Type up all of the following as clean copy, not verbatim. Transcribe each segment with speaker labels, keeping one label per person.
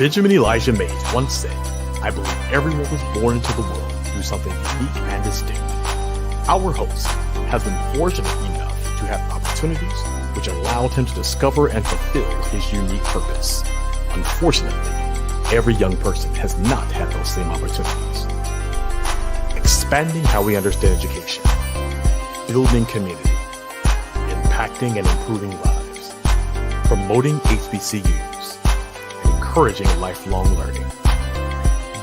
Speaker 1: Benjamin Elijah Mays once said, "I believe everyone was born into the world through something unique and distinct." Our host has been fortunate enough to have opportunities which allowed him to discover and fulfill his unique purpose. Unfortunately, every young person has not had those same opportunities. Expanding how we understand education, building community, impacting and improving lives, promoting HBCUs, and encouraging lifelong learning.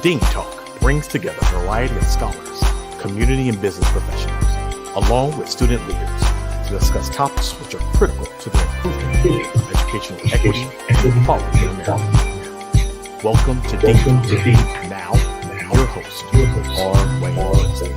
Speaker 1: Dean Talk brings together a variety of scholars, community and business professionals, along with student leaders to discuss topics which are critical to the improvement of educational equity and equality in America. Welcome to Dean Talk. Now, your host, R. Wayne Woodson.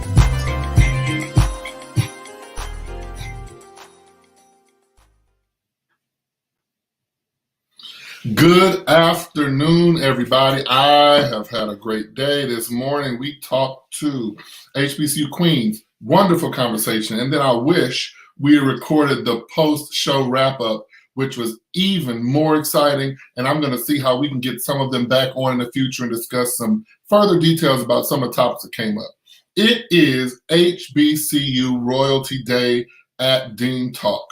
Speaker 2: Good afternoon, everybody. I have had a great day. This morning we talked to HBCU Queens. Wonderful conversation. And then I wish we recorded the post-show wrap-up, which was even more exciting. And I'm going to see how we can get some of them back on in the future and discuss some further details about some of the topics that came up. It is HBCU Royalty Day at Dean Talk.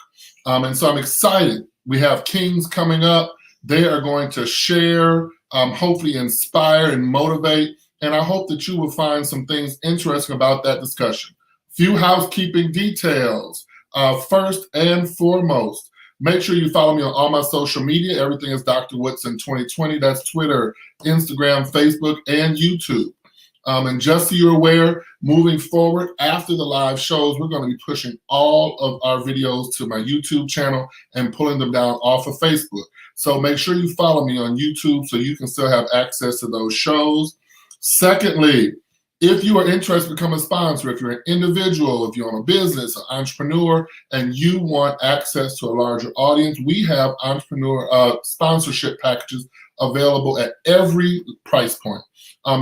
Speaker 2: And so I'm excited. We have Kings coming up. They are going to share, hopefully inspire and motivate. And I hope that you will find some things interesting about that discussion. Few housekeeping details. First and foremost, make sure you follow me on all my social media. Everything is Dr. Woodson 2020. That's Twitter, Instagram, Facebook, and YouTube. And just so you're aware, moving forward after the live shows, we're going to be pushing all of our videos to my YouTube channel and pulling them down off of Facebook. So make sure you follow me on YouTube so you can still have access to those shows. Secondly, if you are interested to become a sponsor, if you're an individual, if you own a business, an entrepreneur, and you want access to a larger audience, we have entrepreneur sponsorship packages available at every price point.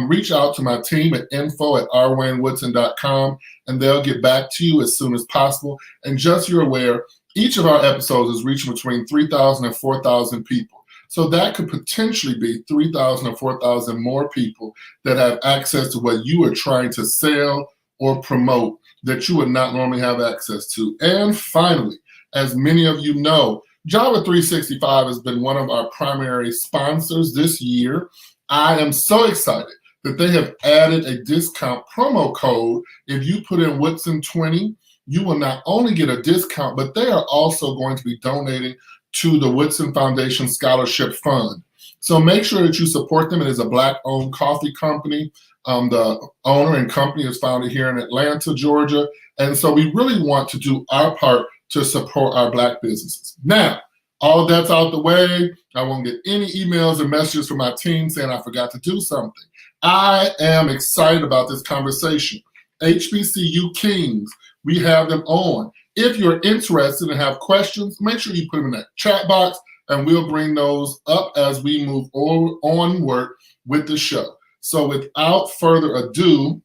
Speaker 2: Reach out to my team at info@rwaynewoodson.com, and they'll get back to you as soon as possible. And just so you're aware, each of our episodes is reaching between 3,000 and 4,000 people. So that could potentially be 3,000 or 4,000 more people that have access to what you are trying to sell or promote that you would not normally have access to. And finally, as many of you know, Java 365 has been one of our primary sponsors this year. I am so excited that they have added a discount promo code. If you put in Woodson20, you will not only get a discount, but they are also going to be donating to the Woodson Foundation Scholarship Fund. So make sure that you support them. It is a Black-owned coffee company. The owner and company is founded here in Atlanta, Georgia. And so we really want to do our part to support our Black businesses. Now, all that's out the way. I won't get any emails or messages from my team saying I forgot to do something. I am excited about this conversation. HBCU Kings, we have them on. If you're interested and have questions, make sure you put them in that chat box, and we'll bring those up as we move onward with the show. So without further ado,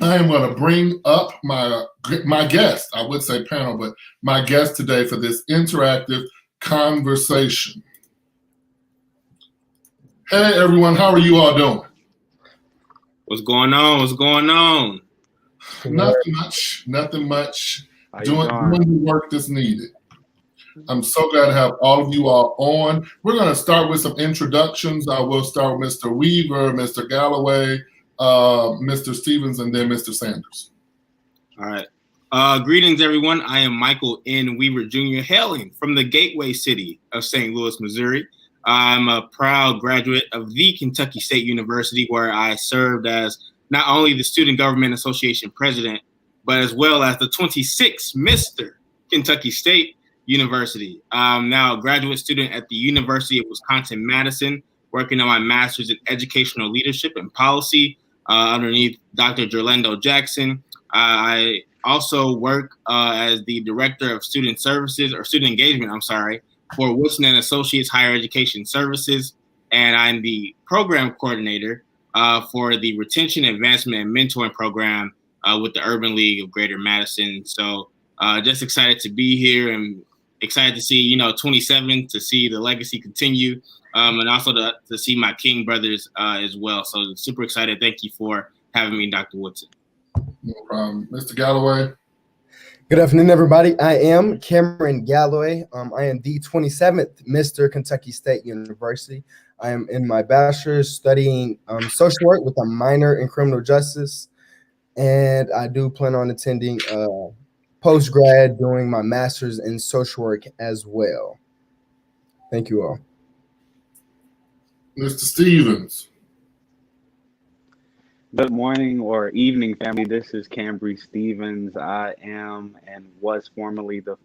Speaker 2: I am going to bring up my guest. I would say panel, but my guest today for this interactive conversation. Hey, everyone. How are you all doing?
Speaker 3: What's going on? What's going on?
Speaker 2: Nothing much. Doing the work that's needed. I'm so glad to have all of you all on. We're going to start with some introductions. I will start with Mr. Weaver, Mr. Galloway, Mr. Stevens, and then Mr. Sanders.
Speaker 3: All right. Greetings, everyone. I am Michael N. Weaver Jr., hailing from the gateway city of St. Louis, Missouri. I'm a proud graduate of the Kentucky State University, where I served as not only the Student Government Association president, but as well as the 26th Mr. Kentucky State University. I'm now a graduate student at the University of Wisconsin-Madison, working on my master's in educational leadership and policy underneath Dr. Jerlando Jackson. I also work as the director of student services, or student engagement, for Woodson & Associates Higher Education Services. And I'm the program coordinator for the Retention, Advancement, and Mentoring Program with the Urban League of Greater Madison. So just excited to be here and excited to see 27 to see the legacy continue, and also to see my King brothers as well. So super excited. Thank you for having me, Dr. Woodson.
Speaker 2: No problem, Mr. Galloway.
Speaker 4: Good afternoon, everybody. I am Cameron Galloway. I am the 27th Mr. Kentucky State University. I am in my bachelor's studying social work with a minor in criminal justice. And I do plan on attending post-grad doing my master's in social work as well. Thank you all.
Speaker 2: Mr. Stevens.
Speaker 5: Good morning or evening, family. This is Cambry Stevens. I am and was formerly the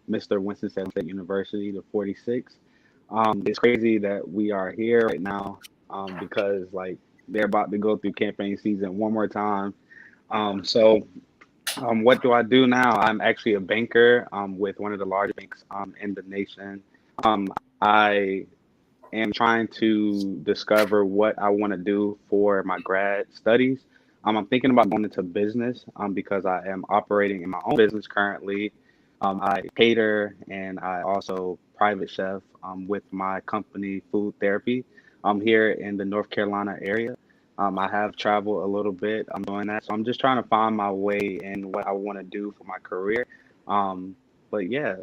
Speaker 5: Mr. Winston-Salem State University, the 46. It's crazy that we are here right now because they're about to go through campaign season one more time. What do I do now? I'm actually a banker with one of the largest banks in the nation. I am trying to discover what I want to do for my grad studies. I'm thinking about going into business because I am operating in my own business currently. I cater and I also private chef with my company Food Therapy. I'm here in the North Carolina area. I have traveled a little bit. I'm doing that. So I'm just trying to find my way in what I want to do for my career. But yeah.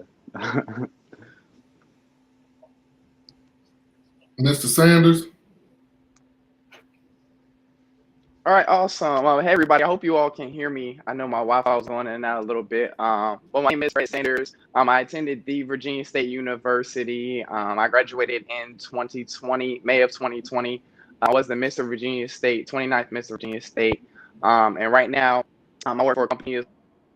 Speaker 2: Mr. Sanders.
Speaker 6: All right, awesome. Hey, everybody. I hope you all can hear me. I know my Wi-Fi was going in and out a little bit. Well, my name is Brett Sanders. I attended the Virginia State University. I graduated in 2020, May of 2020. I was the Mr. Virginia State, 29th Mr. Virginia State. And right now, I work for a company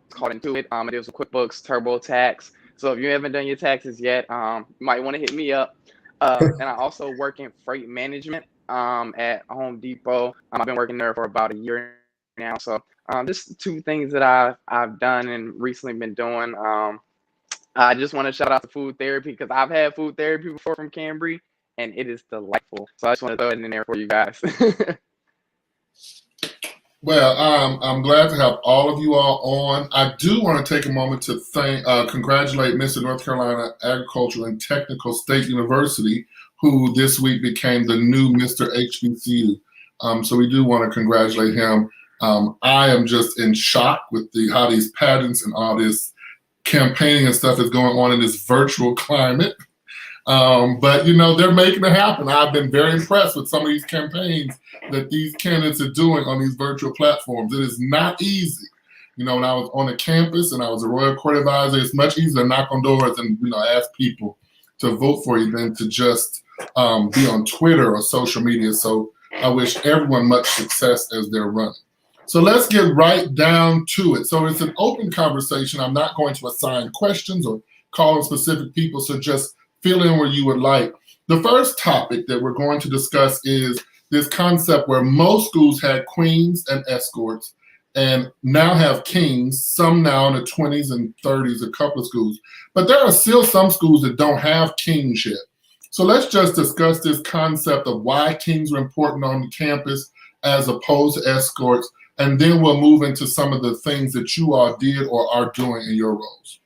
Speaker 6: called Intuit. It deals with QuickBooks, TurboTax. So if you haven't done your taxes yet, you might want to hit me up. And I also work in freight management at Home Depot. I've been working there for about a year now. So just two things that I've done and recently been doing. I just want to shout out to Food Therapy because I've had Food Therapy before from Cambry, and it is delightful. So I just want to throw it in there for you guys.
Speaker 2: Well, I'm glad to have all of you all on. I do want to take a moment to congratulate Mr. North Carolina Agricultural and Technical State University, who this week became the new Mr. HBCU. So we do want to congratulate him. I am just in shock with how these pageants and all this campaigning and stuff is going on in this virtual climate. But they're making it happen. I've been very impressed with some of these campaigns that these candidates are doing on these virtual platforms. It is not easy. When I was on a campus and I was a Royal Court advisor, it's much easier to knock on doors and ask people to vote for you than to just be on Twitter or social media. So I wish everyone much success as they're running. So let's get right down to it. So it's an open conversation. I'm not going to assign questions or call on specific people. So just fill in where you would like. The first topic that we're going to discuss is this concept where most schools had queens and escorts and now have kings, some now in the 20s and 30s, a couple of schools. But there are still some schools that don't have kings yet. So let's just discuss this concept of why kings are important on the campus as opposed to escorts, and then we'll move into some of the things that you all did or are doing in your roles.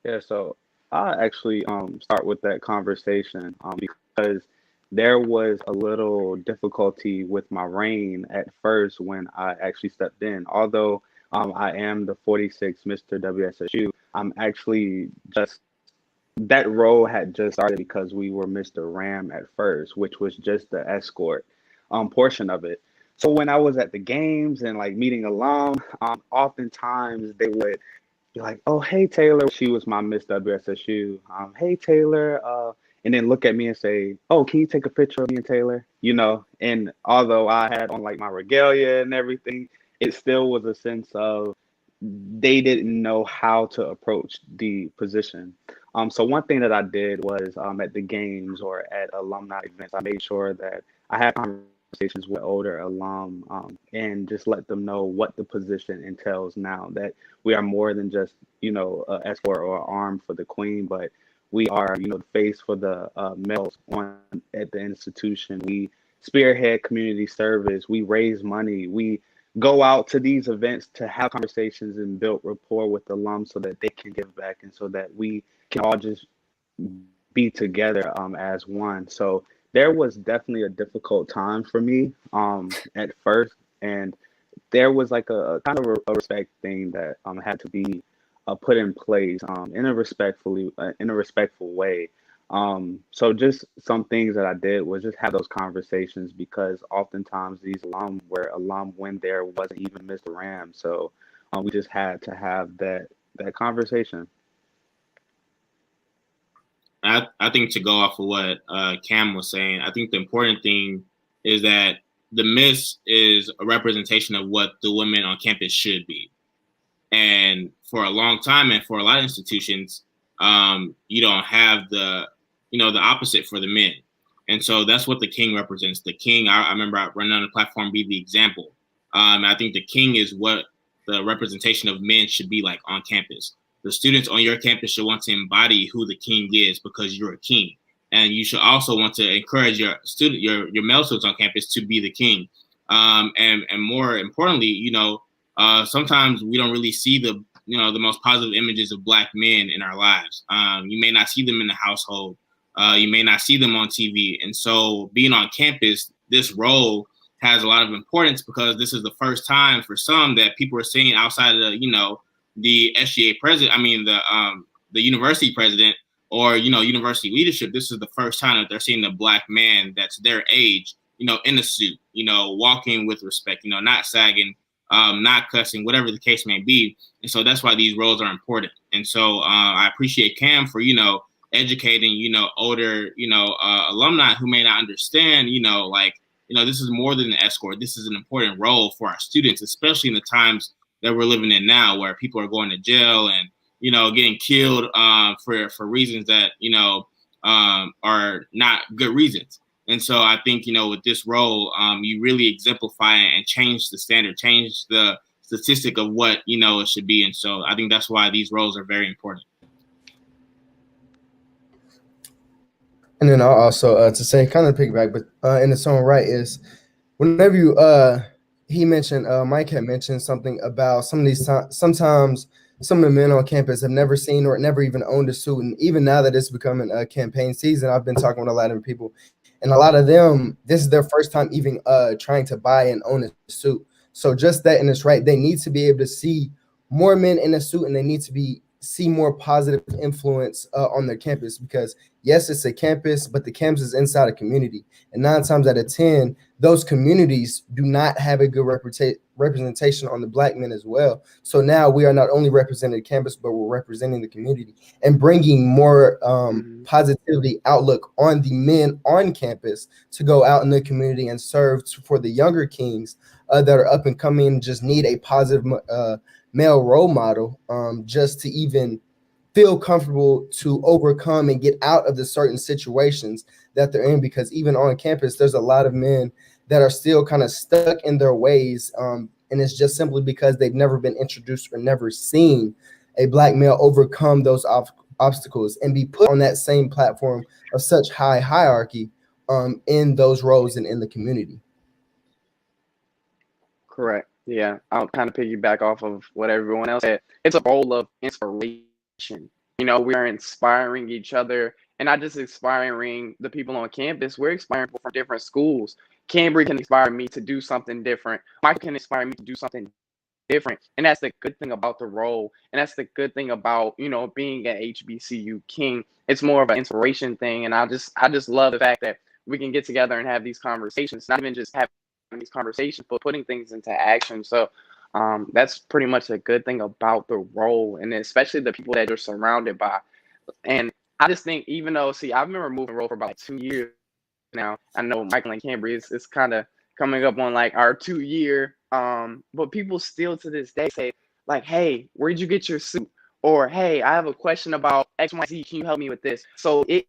Speaker 5: Yeah, so I actually start with that conversation because there was a little difficulty with my reign at first when I actually stepped in. Although I am the 46th Mr. WSSU, I'm actually that role had just started because we were Mr. Ram at first, which was just the escort portion of it. So when I was at the games and meeting alum, oftentimes they would be like, "Oh, hey, Taylor." She was my Miss WSSU. "Hey, Taylor." And then look at me and say, "Oh, can you take a picture of me and Taylor?" And although I had on my regalia and everything, it still was a sense of they didn't know how to approach the position. So one thing that I did was at the games or at alumni events, I made sure that I had conversations with older alum and just let them know what the position entails now, that we are more than just, an escort or arm for the queen, but we are, the face for the males at the institution. We spearhead community service. We raise money. We go out to these events to have conversations and build rapport with alums so that they can give back and so that we can all just be together as one. So there was definitely a difficult time for me at first, and there was like a kind of a respect thing that had to be put in place in a respectful way. So just some things that I did was just have those conversations because oftentimes these alum were alum when there wasn't even Mr. Ram. So we just had to have that conversation.
Speaker 3: I think to go off of what Cam was saying, I think the important thing is that the Miss is a representation of what the women on campus should be. And for a long time and for a lot of institutions, you don't have the opposite for the men. And so that's what the king represents. The king, I remember running on the platform, be the example. I think the king is what the representation of men should be like on campus. The students on your campus should want to embody who the king is because you're a king. And you should also want to encourage your male students on campus to be the king. And more importantly, sometimes we don't really see the most positive images of Black men in our lives. You may not see them in the household. You may not see them on TV. And so being on campus, this role has a lot of importance because this is the first time for some that people are seeing outside of the SGA president, the university president or, university leadership. This is the first time that they're seeing a Black man that's their age, in a suit, walking with respect, not sagging, not cussing, whatever the case may be. And so that's why these roles are important. And so I appreciate Cam for, educating, older, alumni who may not understand, this is more than an escort. This is an important role for our students, especially in the times that we're living in now where people are going to jail and, getting killed for reasons that, are not good reasons. And so I think, with this role, you really exemplify and change the standard, change the statistic of what, it should be. And so I think that's why these roles are very important.
Speaker 4: And then I'll also to say, kind of piggyback, but in its own right is whenever you he mentioned Mike had mentioned something about some of these sometimes some of the men on campus have never seen or never even owned a suit, and even now that it's becoming a campaign season, I've been talking with a lot of people, and a lot of them this is their first time even trying to buy and own a suit. So just that, and it's right, they need to be able to see more men in a suit, and they need to see more positive influence on their campus because yes, it's a campus, but the campus is inside a community. And 9 times out of 10, those communities do not have a good representation on the Black men as well. So now we are not only representing the campus, but we're representing the community and bringing more positivity outlook on the men on campus to go out in the community and serve for the younger kings that are up and coming, just need a positive male role model just to even feel comfortable to overcome and get out of the certain situations that they're in, because even on campus there's a lot of men that are still kind of stuck in their ways, and it's just simply because they've never been introduced or never seen a Black male overcome those obstacles and be put on that same platform of such high hierarchy in those roles and in the community.
Speaker 6: Correct. Yeah, I'll kind of piggyback off of what everyone else said. It's a role of inspiration. We are inspiring each other, and not just inspiring the people on campus. We're inspiring people from different schools. Cambry can inspire me to do something different. Michael can inspire me to do something different. And that's the good thing about the role. And that's the good thing about, being an HBCU King. It's more of an inspiration thing. And I just love the fact that we can get together and have these conversations, not even just having these conversations, but putting things into action. So that's pretty much a good thing about the role, and especially the people that you're surrounded by. And I just think, even though, I've been removing role for about 2 years now. I know Michael and Cambry is kind of coming up on like our 2 year, but people still to this day say like, "Hey, where'd you get your suit?" Or, "Hey, I have a question about XYZ. Can you help me with this?" So it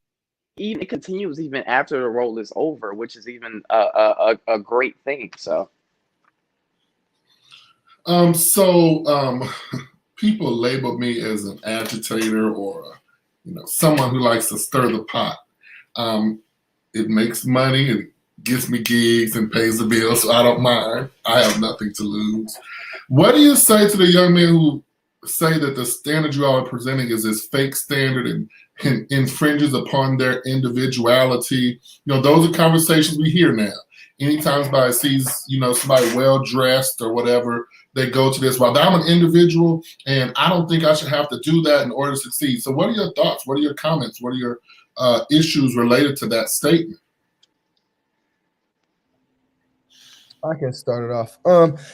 Speaker 6: continues even after the role is over, which is even a great thing. So.
Speaker 2: People label me as an agitator or, someone who likes to stir the pot. It makes money. gets me gigs and pays the bills, so I don't mind. I have nothing to lose. What do you say to the young men who say that the standard you all are presenting is this fake standard and infringes upon their individuality? You know, those are conversations we hear now. Anytime somebody sees, you know, somebody well-dressed or whatever, they go to this, well, I'm an individual and I don't think I should have to do that in order to succeed. So what are your thoughts? What are your comments? What are your issues related to that statement?
Speaker 4: I can start it off.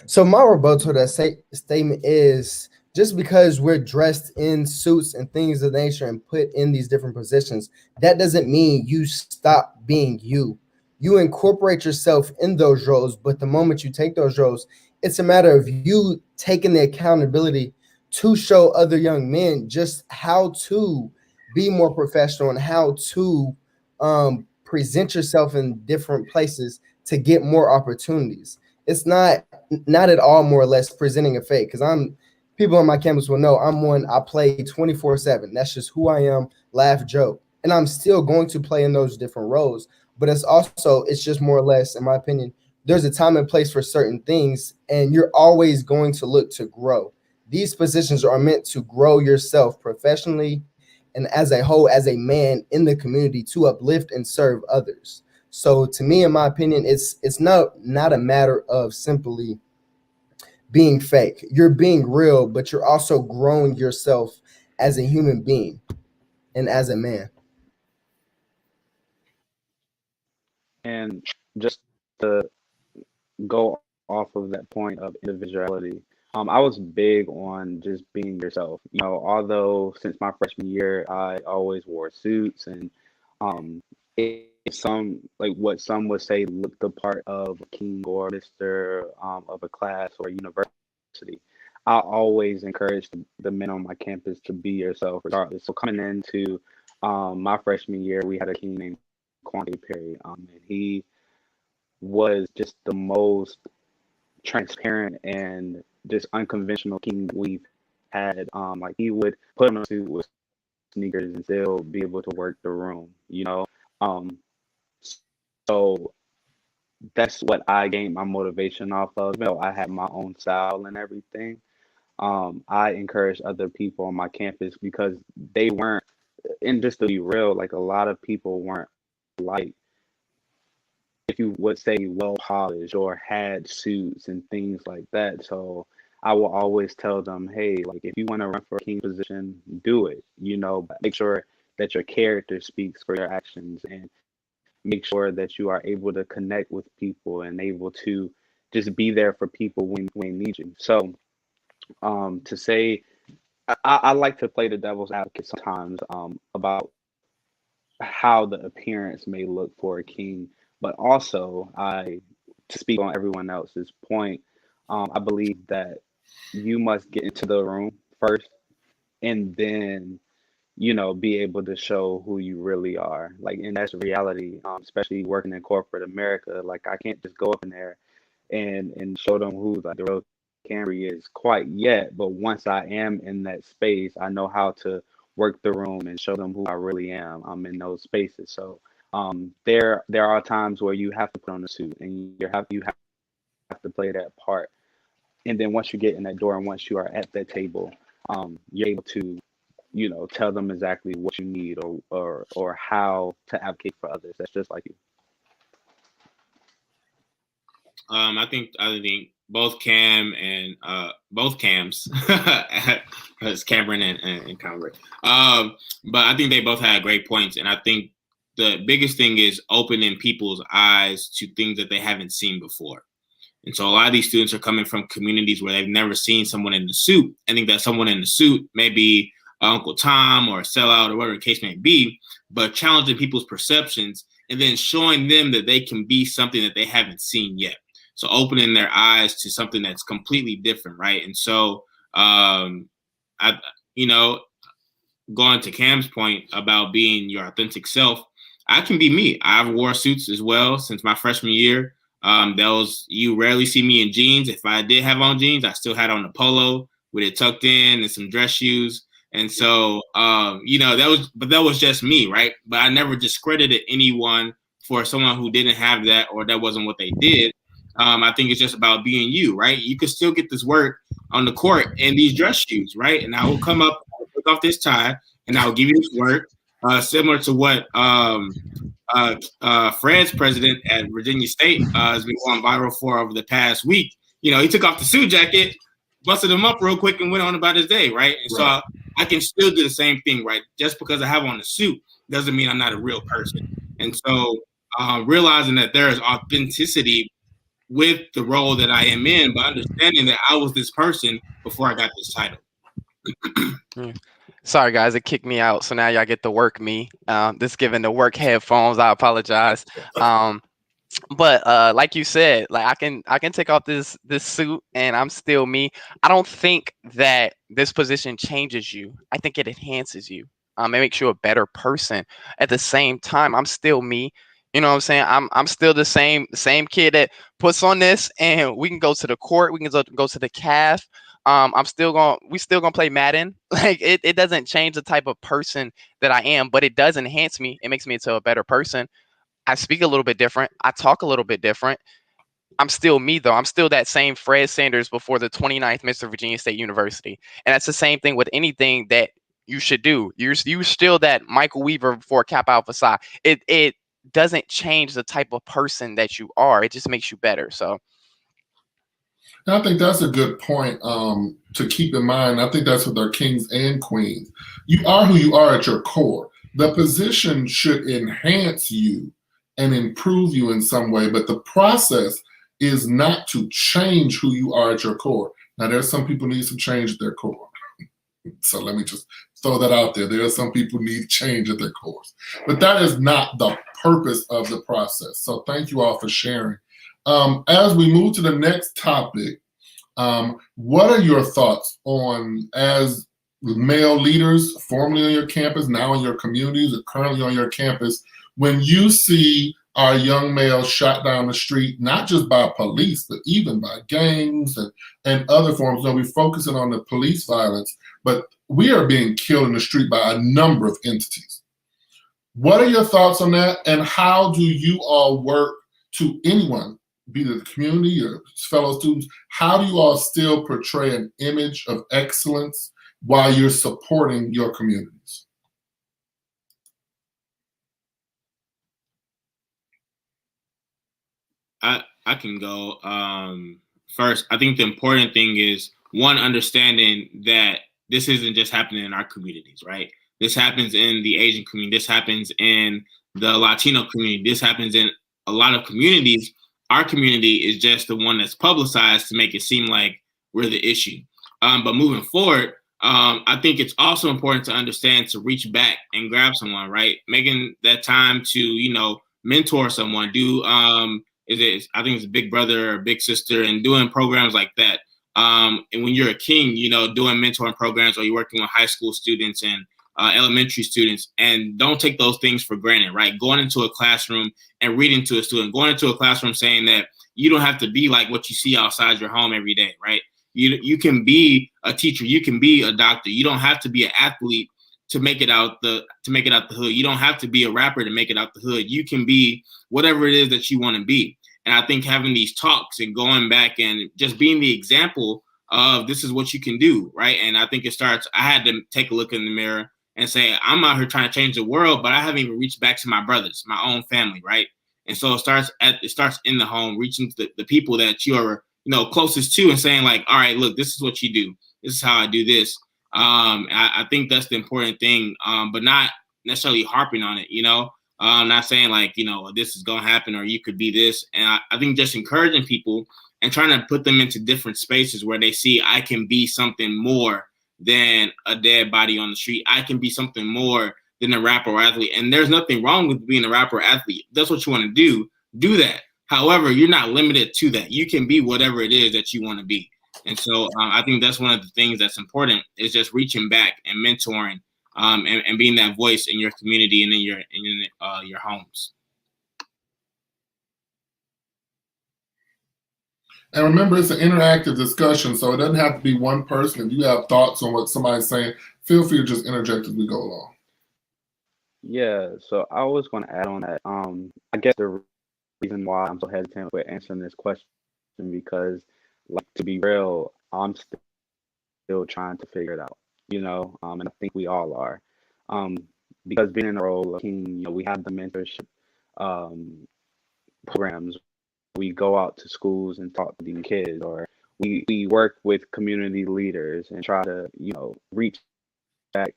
Speaker 4: So my rebuttal to that statement is just because we're dressed in suits and things of that nature and put in these different positions, that doesn't mean you stop being you. You incorporate yourself in those roles, but the moment you take those roles, it's a matter of you taking the accountability to show other young men just how to be more professional and how to present yourself in different places to get more opportunities. It's not at all more or less presenting a fake, because people on my campus will know I play 24/7. That's just who I am, laugh, joke. And I'm still going to play in those different roles. But it's just more or less, in my opinion, there's a time and place for certain things, and you're always going to look to grow. These positions are meant to grow yourself professionally and as a whole, as a man in the community, to uplift and serve others. So to me, in my opinion, it's not a matter of simply being fake. You're being real, but you're also growing yourself as a human being and as a man.
Speaker 5: And just to go off of that point of individuality, I was big on just being yourself. You know, although since my freshman year, I always wore suits and some, like what some would say, looked the part of a king or mister of a class or university. I always encourage the men on my campus to be yourself regardless. So coming into my freshman year, we had a king named Quante Perry, and he was just the most transparent and just unconventional king we've had. Like he would put on a suit with sneakers and still be able to work the room, you know. So that's what I gained my motivation off of. You know, I had my own style and everything. I encouraged other people on my campus because they weren't, and just to be real, like a lot of people weren't like, if you would say, well polished or had suits and things like that. So I will always tell them, hey, like if you want to run for a king position, do it. You know, but make sure that your character speaks for your actions, and make sure that you are able to connect with people and able to just be there for people when they need you. So to say, I like to play the devil's advocate sometimes about how the appearance may look for a king, but also to speak on everyone else's point, I believe that you must get into the room first and then, you know, be able to show who you really are. Like, and that's reality, especially working in corporate America. Like, I can't just go up in there and show them who like the real Camry is quite yet. But once I am in that space, I know how to work the room and show them who I really am. I'm in those spaces. So there are times where you have to put on a suit and you have to play that part. And then once you get in that door and once you are at that table, you're able to, you know, tell them exactly what you need or how to advocate for others. That's just like you.
Speaker 3: I think both Cam and both Cams, it's Cameron and Conrad. But I think they both had great points, and I think the biggest thing is opening people's eyes to things that they haven't seen before. And so a lot of these students are coming from communities where they've never seen someone in the suit. I think that someone in the suit may be Uncle Tom or a sellout or whatever the case may be, but challenging people's perceptions and then showing them that they can be something that they haven't seen yet. So opening their eyes to something that's completely different, right? And so, going to Cam's point about being your authentic self, I can be me. I've wore suits as well since my freshman year. You rarely see me in jeans. If I did have on jeans, I still had on a polo with it tucked in and some dress shoes. And so, that was just me, right? But I never discredited anyone for someone who didn't have that or that wasn't what they did. I think it's just about being you, right? You can still get this work on the court in these dress shoes, right? And I will come up, take off this tie, and I will give you this work, similar to what Fred's president at Virginia State has been going viral for over the past week. You know, he took off the suit jacket, busted him up real quick, and went on about his day, right? And so I can still do the same thing, right? Just because I have on a suit doesn't mean I'm not a real person. And so realizing that there is authenticity with the role that I am in, but understanding that I was this person before I got this title.
Speaker 6: Sorry, guys, it kicked me out. So now y'all get to work me. This giving the work headphones. I apologize. But like you said, like I can take off this suit and I'm still me. I don't think that this position changes you. I think it enhances you. It makes you a better person. At the same time, I'm still me. You know what I'm saying? I'm still the same kid that puts on this, and we can go to the court. We can go to the calf. We still gonna play Madden. Like it doesn't change the type of person that I am, but it does enhance me. It makes me into a better person. I speak a little bit different. I talk a little bit different. I'm still me though. I'm still that same Fred Sanders before the 29th Mr. Virginia State University. And that's the same thing with anything that you should do. You're still that Michael Weaver before Kappa Alpha Psi. It doesn't change the type of person that you are. It just makes you better. So
Speaker 2: I think that's a good point to keep in mind. I think that's with our kings and queens. You are who you are at your core. The position should enhance you and improve you in some way, but the process is not to change who you are at your core. Now, there's some people need some change at their core. So let me just throw that out there. There are some people need change at their cores, but that is not the purpose of the process. So thank you all for sharing. As we move to the next topic, what are your thoughts on, as male leaders formerly on your campus, now in your communities, or currently on your campus, when you see our young males shot down the street, not just by police, but even by gangs and other forms? So we're focusing on the police violence, but we are being killed in the street by a number of entities. What are your thoughts on that? And how do you all work to anyone, be it the community or fellow students, how do you all still portray an image of excellence while you're supporting your communities?
Speaker 3: I can go first. I think the important thing is, one, understanding that this isn't just happening in our communities, right? This happens in the Asian community. This happens in the Latino community. This happens in a lot of communities. Our community is just the one that's publicized to make it seem like we're the issue. But moving forward, I think it's also important to understand to reach back and grab someone, right? Making that time to, mentor someone, I think it's a big brother or big sister, and doing programs like that. And when you're a king, doing mentoring programs, or you're working with high school students and elementary students, and don't take those things for granted, right? Going into a classroom and reading to a student, going into a classroom saying that you don't have to be like what you see outside your home every day, right? You can be a teacher, you can be a doctor. You don't have to be an athlete to make it out the hood. You don't have to be a rapper to make it out the hood. You can be whatever it is that you want to be. And I think having these talks and going back and just being the example of this is what you can do, right? And I think I had to take a look in the mirror and say, I'm out here trying to change the world, but I haven't even reached back to my brothers, my own family, right? And so it starts in the home, reaching to the people that you are, closest to, and saying like, all right, look, this is what you do. This is how I do this. I think that's the important thing, but not necessarily harping on it, not saying like, this is going to happen or you could be this. And I think just encouraging people and trying to put them into different spaces where they see I can be something more than a dead body on the street. I can be something more than a rapper or athlete. And there's nothing wrong with being a rapper or athlete. That's what you want to do that. However, you're not limited to that. You can be whatever it is that you want to be. And so I think that's one of the things that's important, is just reaching back and mentoring and being that voice in your community and in your homes.
Speaker 2: And remember, it's an interactive discussion, so it doesn't have to be one person. If you have thoughts on what somebody's saying, feel free to just interject as we go along.
Speaker 5: Yeah, so I was going to add on that. I guess the reason why I'm so hesitant with answering this question because, like, to be real, I'm still trying to figure it out, and I think we all are. Um, because being in the role of king, we have the mentorship um, programs. We go out to schools and talk to these kids, or we work with community leaders and try to, reach back.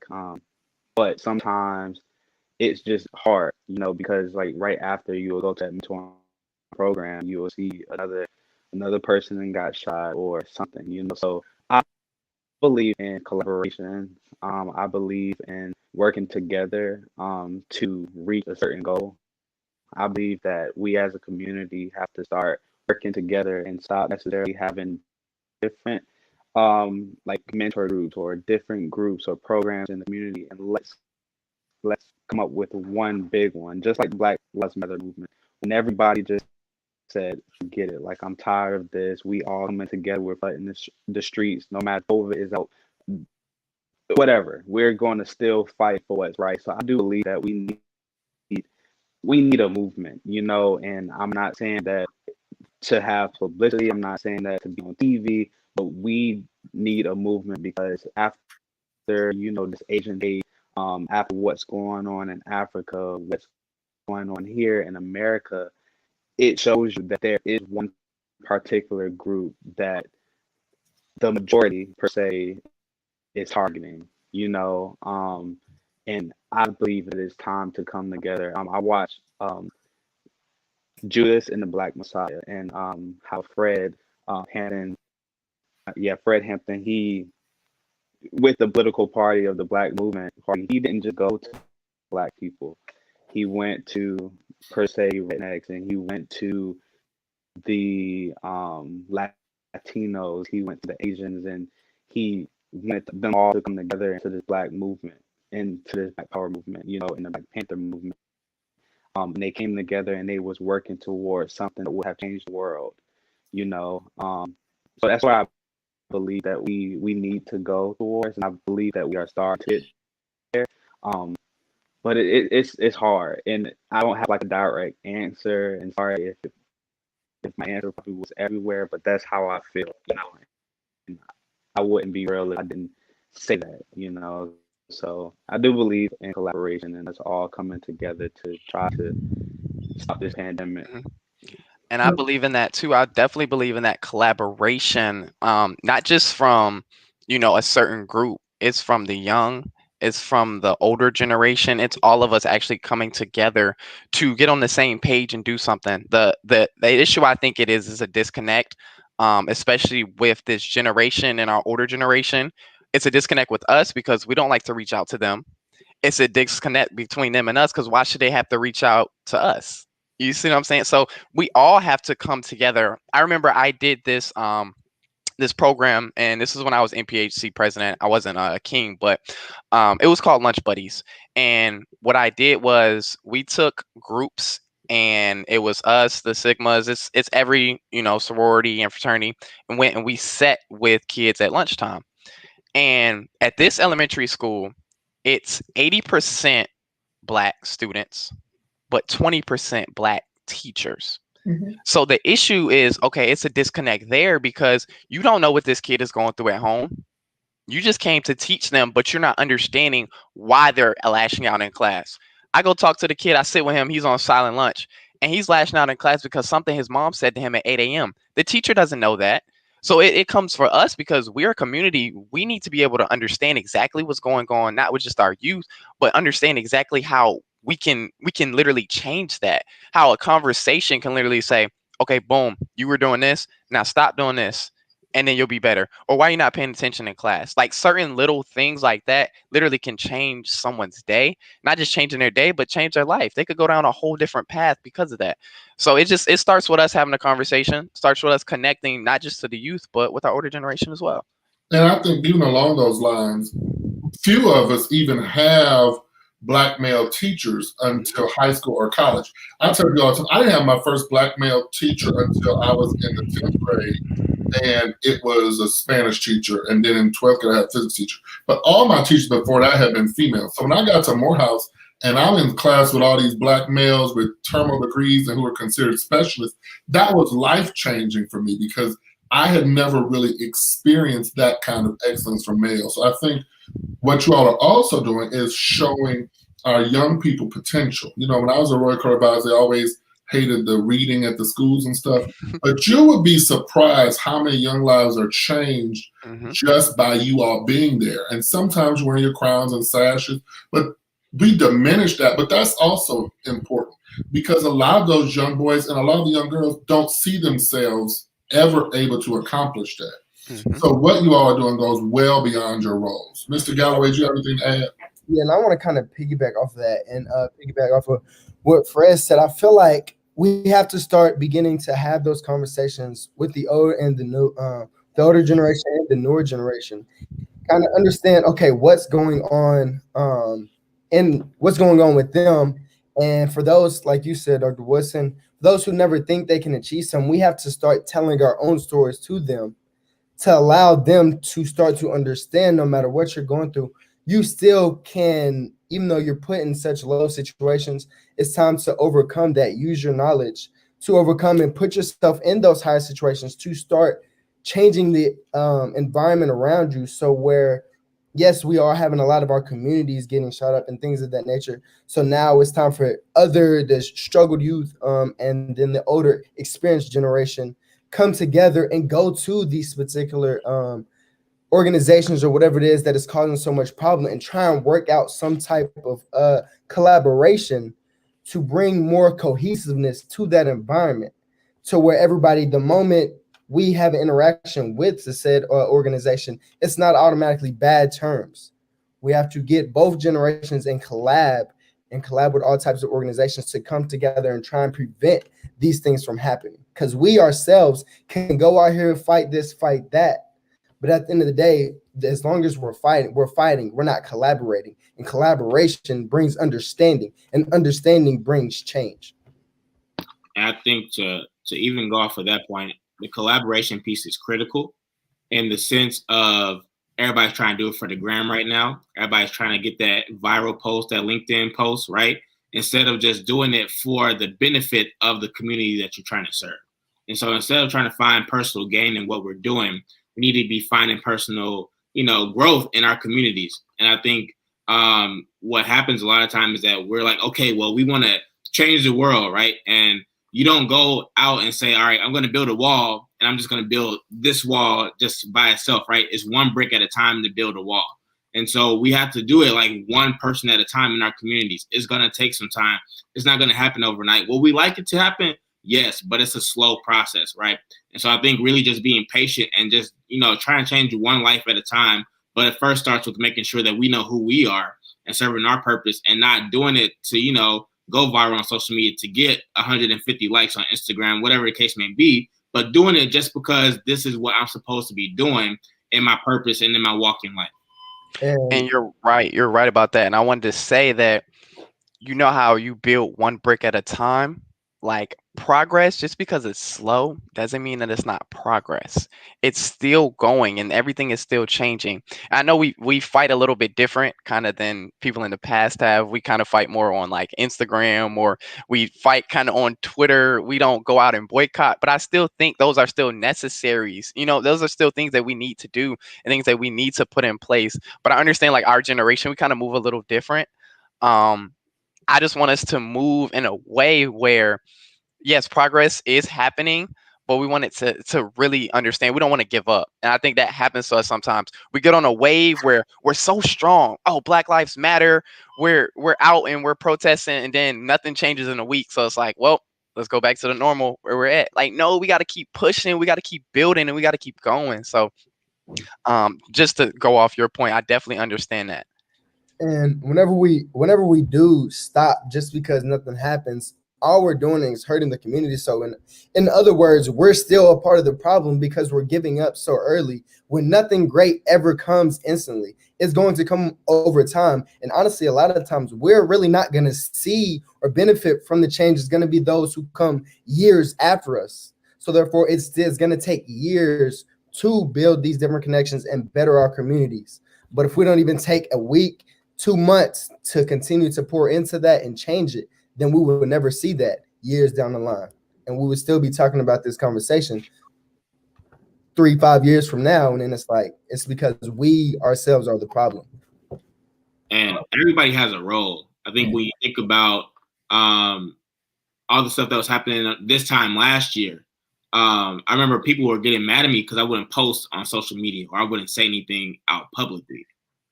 Speaker 5: But sometimes it's just hard, because like right after you will go to that mentoring program, you will see another person that got shot or something, So I believe in collaboration. I believe in working together to reach a certain goal. I believe that we as a community have to start working together and stop necessarily having different like mentor groups or different groups or programs in the community, and let's come up with one big one, just like the Black Lives Matter movement. When everybody just said, forget it, like I'm tired of this. We all coming together, we're fighting the streets, no matter COVID is out, whatever. We're going to still fight for what's right. So I do believe that we need a movement, and I'm not saying that to have publicity. I'm not saying that to be on TV, but we need a movement because after, this Asian Day, after what's going on in Africa, what's going on here in America, it shows you that there is one particular group that the majority per se is targeting, and I believe it is time to come together. I watched Judas and the Black Messiah, and how Fred Hampton, Fred Hampton, he, with the political party of the Black Movement Party, he didn't just go to Black people. He went to, per se, rednecks, and he went to the Latinos, he went to the Asians, and he wanted them all to come together into this Black movement, into this Black Power movement, in the Black Panther movement. And they came together and they was working towards something that would have changed the world, So that's why I believe that we need to go towards, and I believe that we are starting to get there. But it's hard, and I don't have like a direct answer. And sorry if my answer probably was everywhere, but that's how I feel, And I wouldn't be real if I didn't say that, So I do believe in collaboration, and it's all coming together to try to stop this pandemic.
Speaker 6: And I believe in that too. I definitely believe in that collaboration, not just from, a certain group. It's from the young, it's from the older generation. It's all of us actually coming together to get on the same page and do something. The issue I think it is a disconnect, especially with this generation and our older generation. It's a disconnect with us because we don't like to reach out to them. It's a disconnect between them and us because why should they have to reach out to us? You see what I'm saying? So we all have to come together. I remember I did this this program, and this is when I was NPHC president. I wasn't a king, but it was called Lunch Buddies. And what I did was we took groups, and it was us, the Sigmas. It's every sorority and fraternity, and went and we sat with kids at lunchtime. And at this elementary school, it's 80% Black students, but 20% Black teachers.
Speaker 7: Mm-hmm.
Speaker 6: So the issue is, okay, it's a disconnect there because you don't know what this kid is going through at home. You just came to teach them, but you're not understanding why they're lashing out in class. I go talk to the kid, I sit with him, he's on silent lunch, and he's lashing out in class because something his mom said to him at 8 a.m. The teacher doesn't know that. So it comes for us because we're a community. We need to be able to understand exactly what's going on, not with just our youth, but understand exactly how we can literally change that. How a conversation can literally say, okay, boom, you were doing this, now stop doing this, and then you'll be better. Or why are you not paying attention in class? Like certain little things like that literally can change someone's day, not just changing their day, but change their life. They could go down a whole different path because of that. So it starts with us having a conversation, starts with us connecting, not just to the youth, but with our older generation as well.
Speaker 2: And I think even along those lines, few of us even have Black male teachers until high school or college. I tell you all the time, I didn't have my first Black male teacher until I was in the 10th grade, and it was a Spanish teacher. And then in 12th grade, I had a physics teacher. But all my teachers before that had been female. So when I got to Morehouse and I'm in class with all these black males with terminal degrees and who are considered specialists, that was life-changing for me because I had never really experienced that kind of excellence from males. So I think what you all are also doing is showing our young people potential. You know, when I was a Royal Court advisor, they always hated the reading at the schools and stuff, but you would be surprised how many young lives are changed just by you all being there. And sometimes wearing your crowns and sashes, but we diminish that, but that's also important because a lot of those young boys and a lot of the young girls don't see themselves ever able to accomplish that. So what you all are doing goes well beyond your roles. Mr. Galloway, do you have anything to add?
Speaker 4: Yeah, and I want to kind of piggyback off of that and piggyback off of what Fred said. I feel like we have to start beginning to have those conversations with the older and the new, the older generation and the newer generation. Kind of understand, okay, what's going on and what's going on with them. And for those, like you said, Dr. Woodson, those who never think they can achieve something, we have to start telling our own stories to them to allow them to start to understand no matter what you're going through, you still can, even though you're put in such low situations, it's time to overcome that. Use your knowledge to overcome and put yourself in those higher situations to start changing the environment around you. So where, yes, we are having a lot of our communities getting shot up and things of that nature. So now it's time for the struggled youth and then the older experienced generation come together and go to these particular organizations or whatever it is that is causing so much problem and try and work out some type of collaboration to bring more cohesiveness to that environment, to where everybody, the moment we have an interaction with the said organization, it's not automatically bad terms. We have to get both generations and collab with all types of organizations to come together and try and prevent these things from happening. Because we ourselves can go out here and fight this, fight that. But at the end of the day, as long as we're fighting, we're not collaborating. And collaboration brings understanding, and understanding brings change.
Speaker 3: And I think to even go off of that point, the collaboration piece is critical in the sense of everybody's trying to do it for the gram right now. Everybody's trying to get that viral post, that LinkedIn post, right? Instead of just doing it for the benefit of the community that you're trying to serve. And so instead of trying to find personal gain in what we're doing, we need to be finding personal, growth in our communities. And I think what happens a lot of times is that we're like, okay, well, we want to change the world, right? And you don't go out and say, all right, I'm going to build a wall and I'm just going to build this wall just by itself, right? It's one brick at a time to build a wall. And so we have to do it like one person at a time in our communities. It's going to take some time. It's not going to happen overnight. Will we like it to happen? Yes, but it's a slow process, right? And so I think really just being patient and just, trying to change one life at a time. But it first starts with making sure that we know who we are and serving our purpose and not doing it to, go viral on social media to get 150 likes on Instagram, whatever the case may be, but doing it just because this is what I'm supposed to be doing in my purpose and in my walk in life.
Speaker 6: And you're right about that. And I wanted to say that, how you build one brick at a time, like progress, just because it's slow doesn't mean that it's not progress. It's still going and everything is still changing. I know we fight a little bit different kind of than people in the past have. We kind of fight more on like Instagram, or we fight kind of on Twitter. We don't go out and boycott, but I still think those are still necessaries. Those are still things that we need to do and things that we need to put in place. But I understand like our generation, we kind of move a little different. I just want us to move in a way where, yes, progress is happening, but we want it to really understand. We don't want to give up. And I think that happens to us sometimes. We get on a wave where we're so strong. Oh, Black Lives Matter. We're out and we're protesting, and then nothing changes in a week. So it's like, well, let's go back to the normal where we're at. Like, no, we got to keep pushing. We got to keep building, and we got to keep going. So just to go off your point, I definitely understand that.
Speaker 4: And whenever we do stop just because nothing happens, all we're doing is hurting the community. So in other words, we're still a part of the problem because we're giving up so early when nothing great ever comes instantly. It's going to come over time. And honestly, a lot of the times we're really not going to see or benefit from the change. It's going to be those who come years after us. So therefore, it's going to take years to build these different connections and better our communities. But if we don't even take a week 2 months to continue to pour into that and change it, then we would never see that years down the line. And we would still be talking about this conversation 3-5 years from now. And then it's because we ourselves are the problem.
Speaker 3: And everybody has a role. I think when you think about all the stuff that was happening this time last year, I remember people were getting mad at me because I wouldn't post on social media, or I wouldn't say anything out publicly,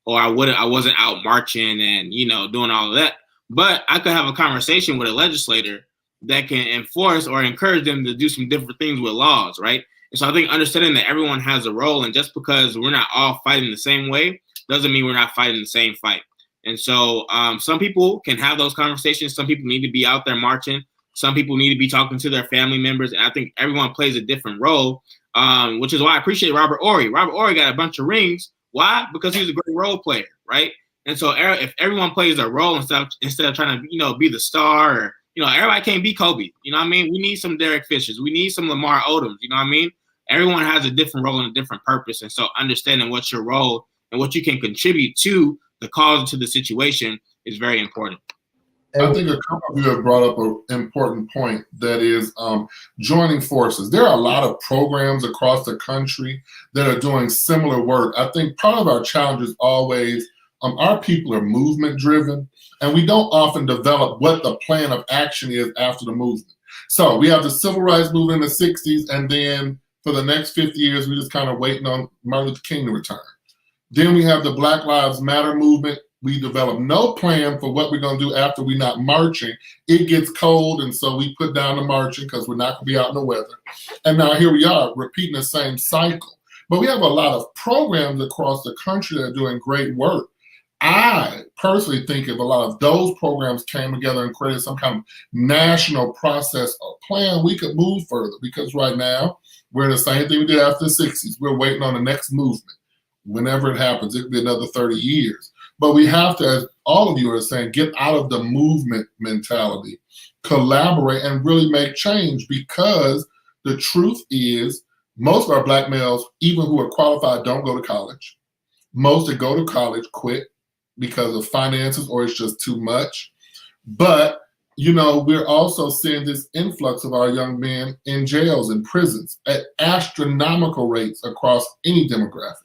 Speaker 3: or I wasn't out marching and, doing all of that. But I could have a conversation with a legislator that can enforce or encourage them to do some different things with laws, right? And so I think understanding that everyone has a role, and just because we're not all fighting the same way doesn't mean we're not fighting the same fight. And so some people can have those conversations. Some people need to be out there marching. Some people need to be talking to their family members. And I think everyone plays a different role, which is why I appreciate Robert Horry. Robert Horry got a bunch of rings. Why? Because he's a great role player, right? And so if everyone plays their role instead of trying to, be the star, or, everybody can't be Kobe. You know what I mean? We need some Derek Fishers. We need some Lamar Odoms. You know what I mean? Everyone has a different role and a different purpose. And so understanding what's your role and what you can contribute to the cause, to the situation, is very important.
Speaker 2: I think a couple of you have brought up an important point, that is joining forces. There are a lot of programs across the country that are doing similar work. I think part of our challenge is always our people are movement driven, and we don't often develop what the plan of action is after the movement. So we have the civil rights movement in the 60s, and then for the next 50 years, we're just kind of waiting on Martin Luther King to return. Then we have the Black Lives Matter movement. We develop no plan for what we're going to do after we're not marching. It gets cold, and so we put down the marching because we're not going to be out in the weather. And now here we are repeating the same cycle. But we have a lot of programs across the country that are doing great work. I personally think if a lot of those programs came together and created some kind of national process or plan, we could move further, because right now we're in the same thing we did after the 60s. We're waiting on the next movement. Whenever it happens, it could be another 30 years. But we have to, as all of you are saying, get out of the movement mentality, collaborate, and really make change, because the truth is most of our Black males, even who are qualified, don't go to college. Most that go to college quit because of finances, or it's just too much. But, we're also seeing this influx of our young men in jails and prisons at astronomical rates across any demographic.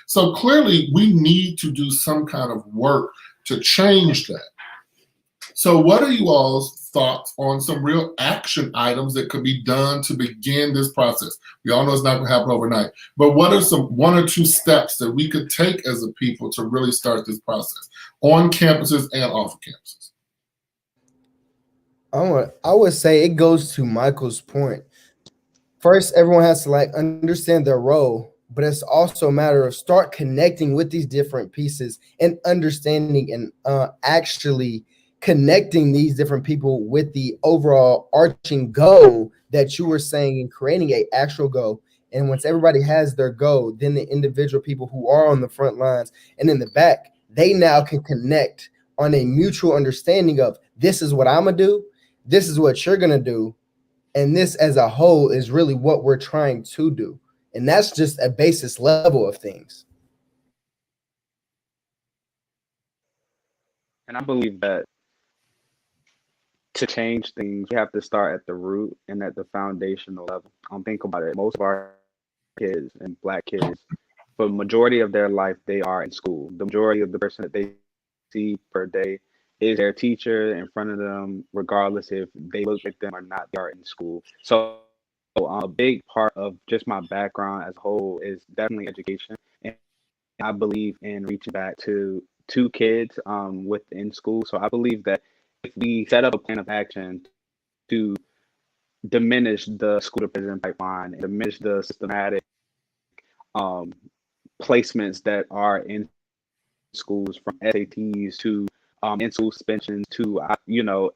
Speaker 2: So clearly we need to do some kind of work to change that. So what are you all's thoughts on some real action items that could be done to begin this process? We all know it's not going to happen overnight, but what are some 1 or 2 steps that we could take as a people to really start this process on campuses and off of campuses?
Speaker 4: I would say it goes to Michael's point. First, everyone has to understand their role, but it's also a matter of start connecting with these different pieces and understanding and actually connecting these different people with the overall arching goal that you were saying, and creating an actual goal. And once everybody has their goal, then the individual people who are on the front lines and in the back, they now can connect on a mutual understanding of, this is what I'm gonna do, this is what you're gonna do, and this as a whole is really what we're trying to do. And that's just a basis level of things.
Speaker 5: And I believe that to change things, we have to start at the root and at the foundational level. Think about it. Most of our kids and Black kids, for the majority of their life, they are in school. The majority of the person that they see per day is their teacher in front of them, regardless if they look like them or not, they are in school. So a big part of just my background as a whole is definitely education. And I believe in reaching back to kids within school. So I believe that if we set up a plan of action to diminish the school to prison pipeline, and diminish the systematic placements that are in schools, from SATs to in-school suspensions to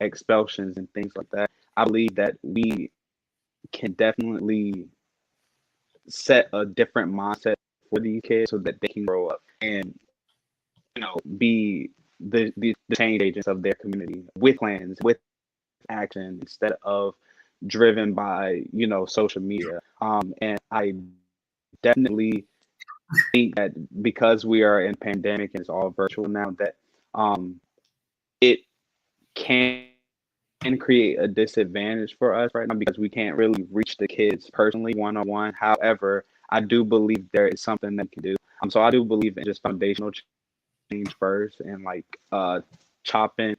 Speaker 5: expulsions and things like that, I believe that we can definitely set a different mindset for these kids so that they can grow up and be the change agents of their community, with plans, with action, instead of driven by social media. And I definitely think that because we are in pandemic and it's all virtual now, that It can create a disadvantage for us right now because we can't really reach the kids personally one-on-one. However, I do believe there is something that we can do. So I do believe in just foundational change first and like chopping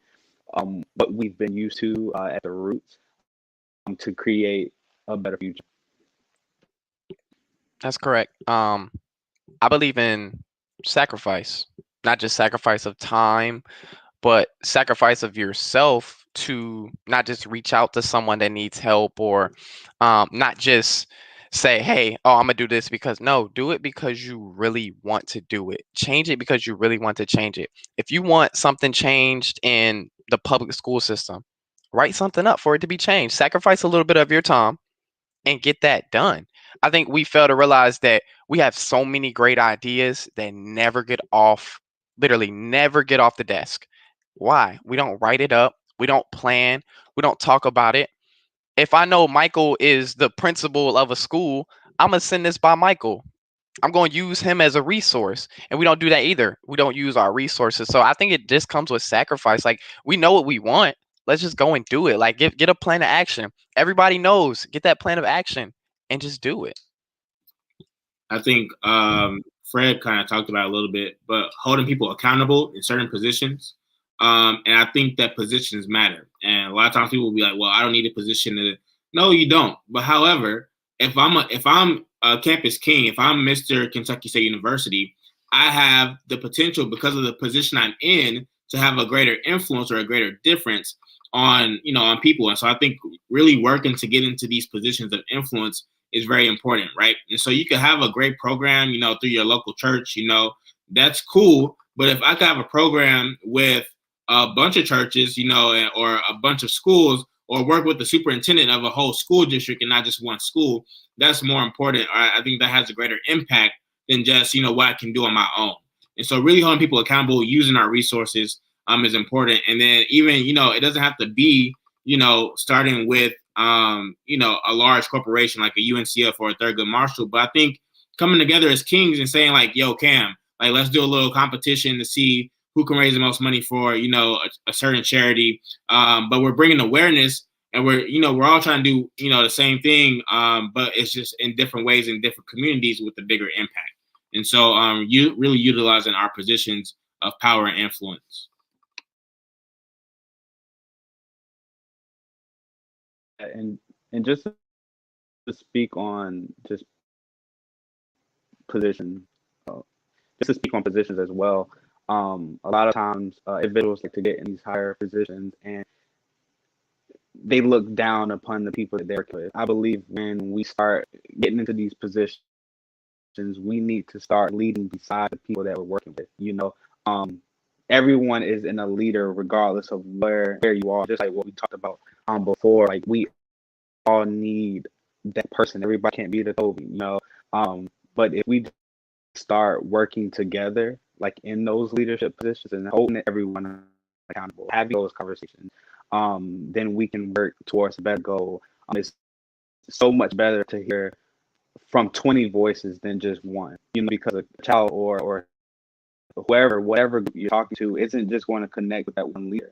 Speaker 5: what we've been used to at the roots to create a better future.
Speaker 7: That's correct. I believe in sacrifice, not just sacrifice of time, but sacrifice of yourself to not just reach out to someone that needs help or not just say, hey, oh, I'm gonna do this because no, do it because you really want to do it. Change it because you really want to change it. If you want something changed in the public school system, write something up for it to be changed. Sacrifice a little bit of your time and get that done. I think we fail to realize that we have so many great ideas that never get off, literally never get off the desk. Why? We don't write it up. We don't plan. We don't talk about it. If I know Michael is the principal of a school, I'm going to send this by Michael. I'm going to use him as a resource. And we don't do that either. We don't use our resources. So I think it just comes with sacrifice. Like, we know what we want. Let's just go and do it. Like, get a plan of action. Everybody knows. Get that plan of action and just do it.
Speaker 3: I think Fred kind of talked about it a little bit, but holding people accountable in certain positions. And I think that positions matter. And a lot of times people will be like, well, I don't need a position. No, you don't. But however, if I'm a campus king, if I'm Mr. Kentucky State University, I have the potential because of the position I'm in to have a greater influence or a greater difference on people. And so I think really working to get into these positions of influence is very important, right? And so you can have a great program, through your local church, that's cool. But if I could have a program with a bunch of churches, or a bunch of schools, or work with the superintendent of a whole school district and not just one school, that's more important. I think that has a greater impact than just, what I can do on my own. And so really holding people accountable, using our resources is important. And then even, it doesn't have to be, starting with, a large corporation like a UNCF or a Thurgood Marshall. But I think coming together as kings and saying like, yo, Cam, like, let's do a little competition to see who can raise the most money for, a certain charity. But we're bringing awareness and we're all trying to do, the same thing. But it's just in different ways in different communities with a bigger impact. And so you really utilizing our positions of power and influence.
Speaker 5: And just to speak on just positions, as well. A lot of times individuals like to get in these higher positions and they look down upon the people that they're with. I believe when we start getting into these positions, we need to start leading beside the people that we're working with. Everyone is in a leader regardless of where you are, just like what we talked about before. Like, we all need that person. Everybody can't be the Toby, but if we start working together, like in those leadership positions and holding everyone accountable, having those conversations, then we can work towards a better goal. It's so much better to hear from 20 voices than just one, because a child or whatever you're talking to isn't just going to connect with that one leader,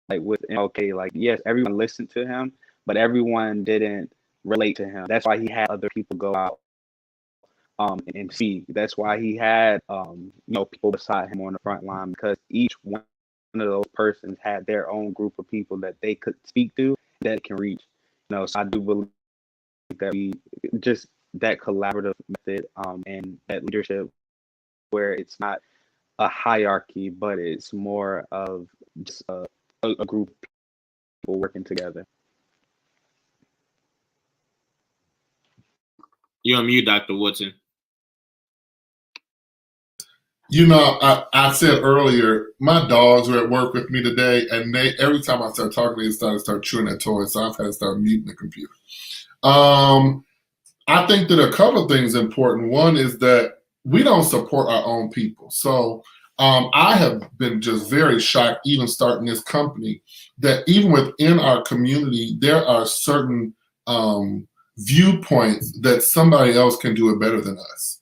Speaker 5: like with MLK, like, yes, everyone listened to him, but everyone didn't relate to him. That's why he had other people go out and speak. That's why he had people beside him on the front line, because each one of those persons had their own group of people that they could speak to, that can reach. So I do believe that we just that collaborative method and that leadership where it's not a hierarchy, but it's more of just a group of people working together.
Speaker 3: You're on mute, Dr. Woodson.
Speaker 2: I said earlier, my dogs were at work with me today, and every time I start talking, they start chewing their toys, so I've had to start muting the computer. I think that a couple of things important. One is that we don't support our own people. So I have been just very shocked, even starting this company, that even within our community, there are certain viewpoints that somebody else can do it better than us.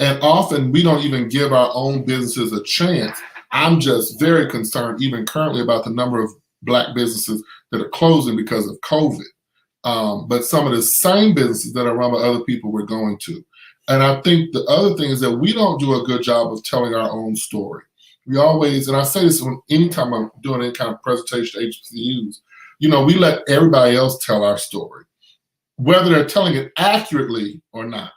Speaker 2: And often we don't even give our own businesses a chance. I'm just very concerned, even currently, about the number of Black businesses that are closing because of COVID. But some of the same businesses that are run by other people we're going to. And I think the other thing is that we don't do a good job of telling our own story. We always, and I say this anytime I'm doing any kind of presentation to HBCUs, we let everybody else tell our story. Whether they're telling it accurately or not,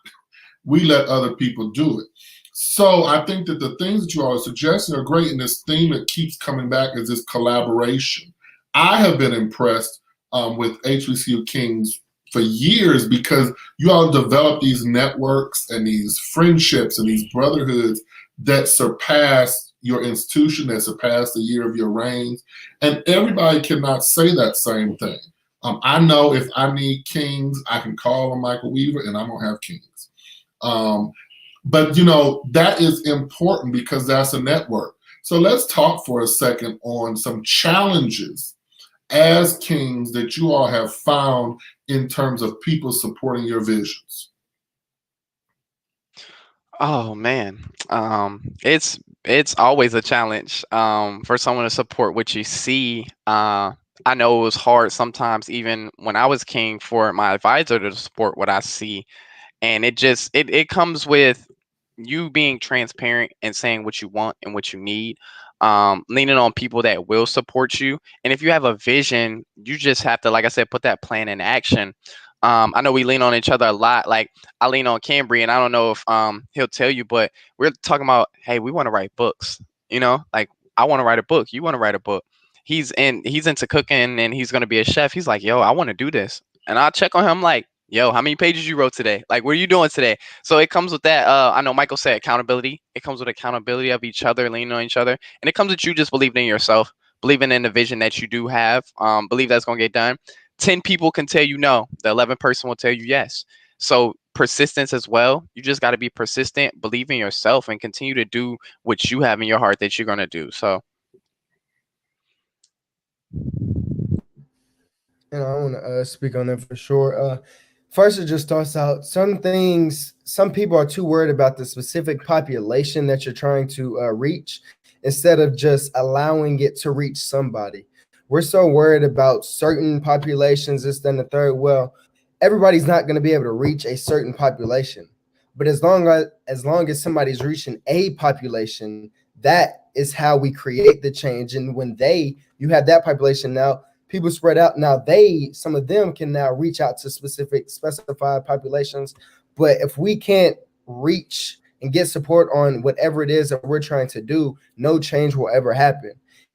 Speaker 2: we let other people do it. So I think that the things that you all are suggesting are great, and this theme that keeps coming back is this collaboration. I have been impressed with HBCU Kings for years because you all develop these networks and these friendships and these brotherhoods that surpass your institution, that surpass the year of your reigns. And everybody cannot say that same thing. I know if I need Kings, I can call on Michael Weaver and I'm gonna have Kings. But that is important because that's a network. So let's talk for a second on some challenges as Kings that you all have found in terms of people supporting your visions.
Speaker 7: Oh man, it's always a challenge for someone to support what you see. I know it was hard sometimes, even when I was king, for my advisor to support what I see, and it comes with you being transparent and saying what you want and what you need, leaning on people that will support you. And if you have a vision, you just have to, like I said, put that plan in action. I know we lean on each other a lot. Like I lean on Cambry, and I don't know if he'll tell you, but we're talking about, hey, we want to write books. Like I want to write a book. You want to write a book. He's into cooking and he's gonna be a chef. He's like, yo, I want to do this. And I'll check on him like, yo, how many pages you wrote today? Like, what are you doing today? So it comes with that. I know Michael said accountability. It comes with accountability of each other, leaning on each other. And it comes with you just believing in yourself, believing in the vision that you do have, believe that's going to get done. 10 people can tell you no. The 11th person will tell you yes. So persistence as well. You just got to be persistent, believe in yourself, and continue to do what you have in your heart that you're going to do. So.
Speaker 4: And I want to speak on that for sure. First, it just starts out some people are too worried about the specific population that you're trying to reach instead of just allowing it to reach somebody. We're so worried about certain populations, this, then the third. Well, everybody's not going to be able to reach a certain population. But as long as somebody's reaching a population, that is how we create the change. And when you have that population now, people spread out. Now some of them can now reach out to specified populations. But if we can't reach and get support on whatever it is that we're trying to do, no change will ever happen.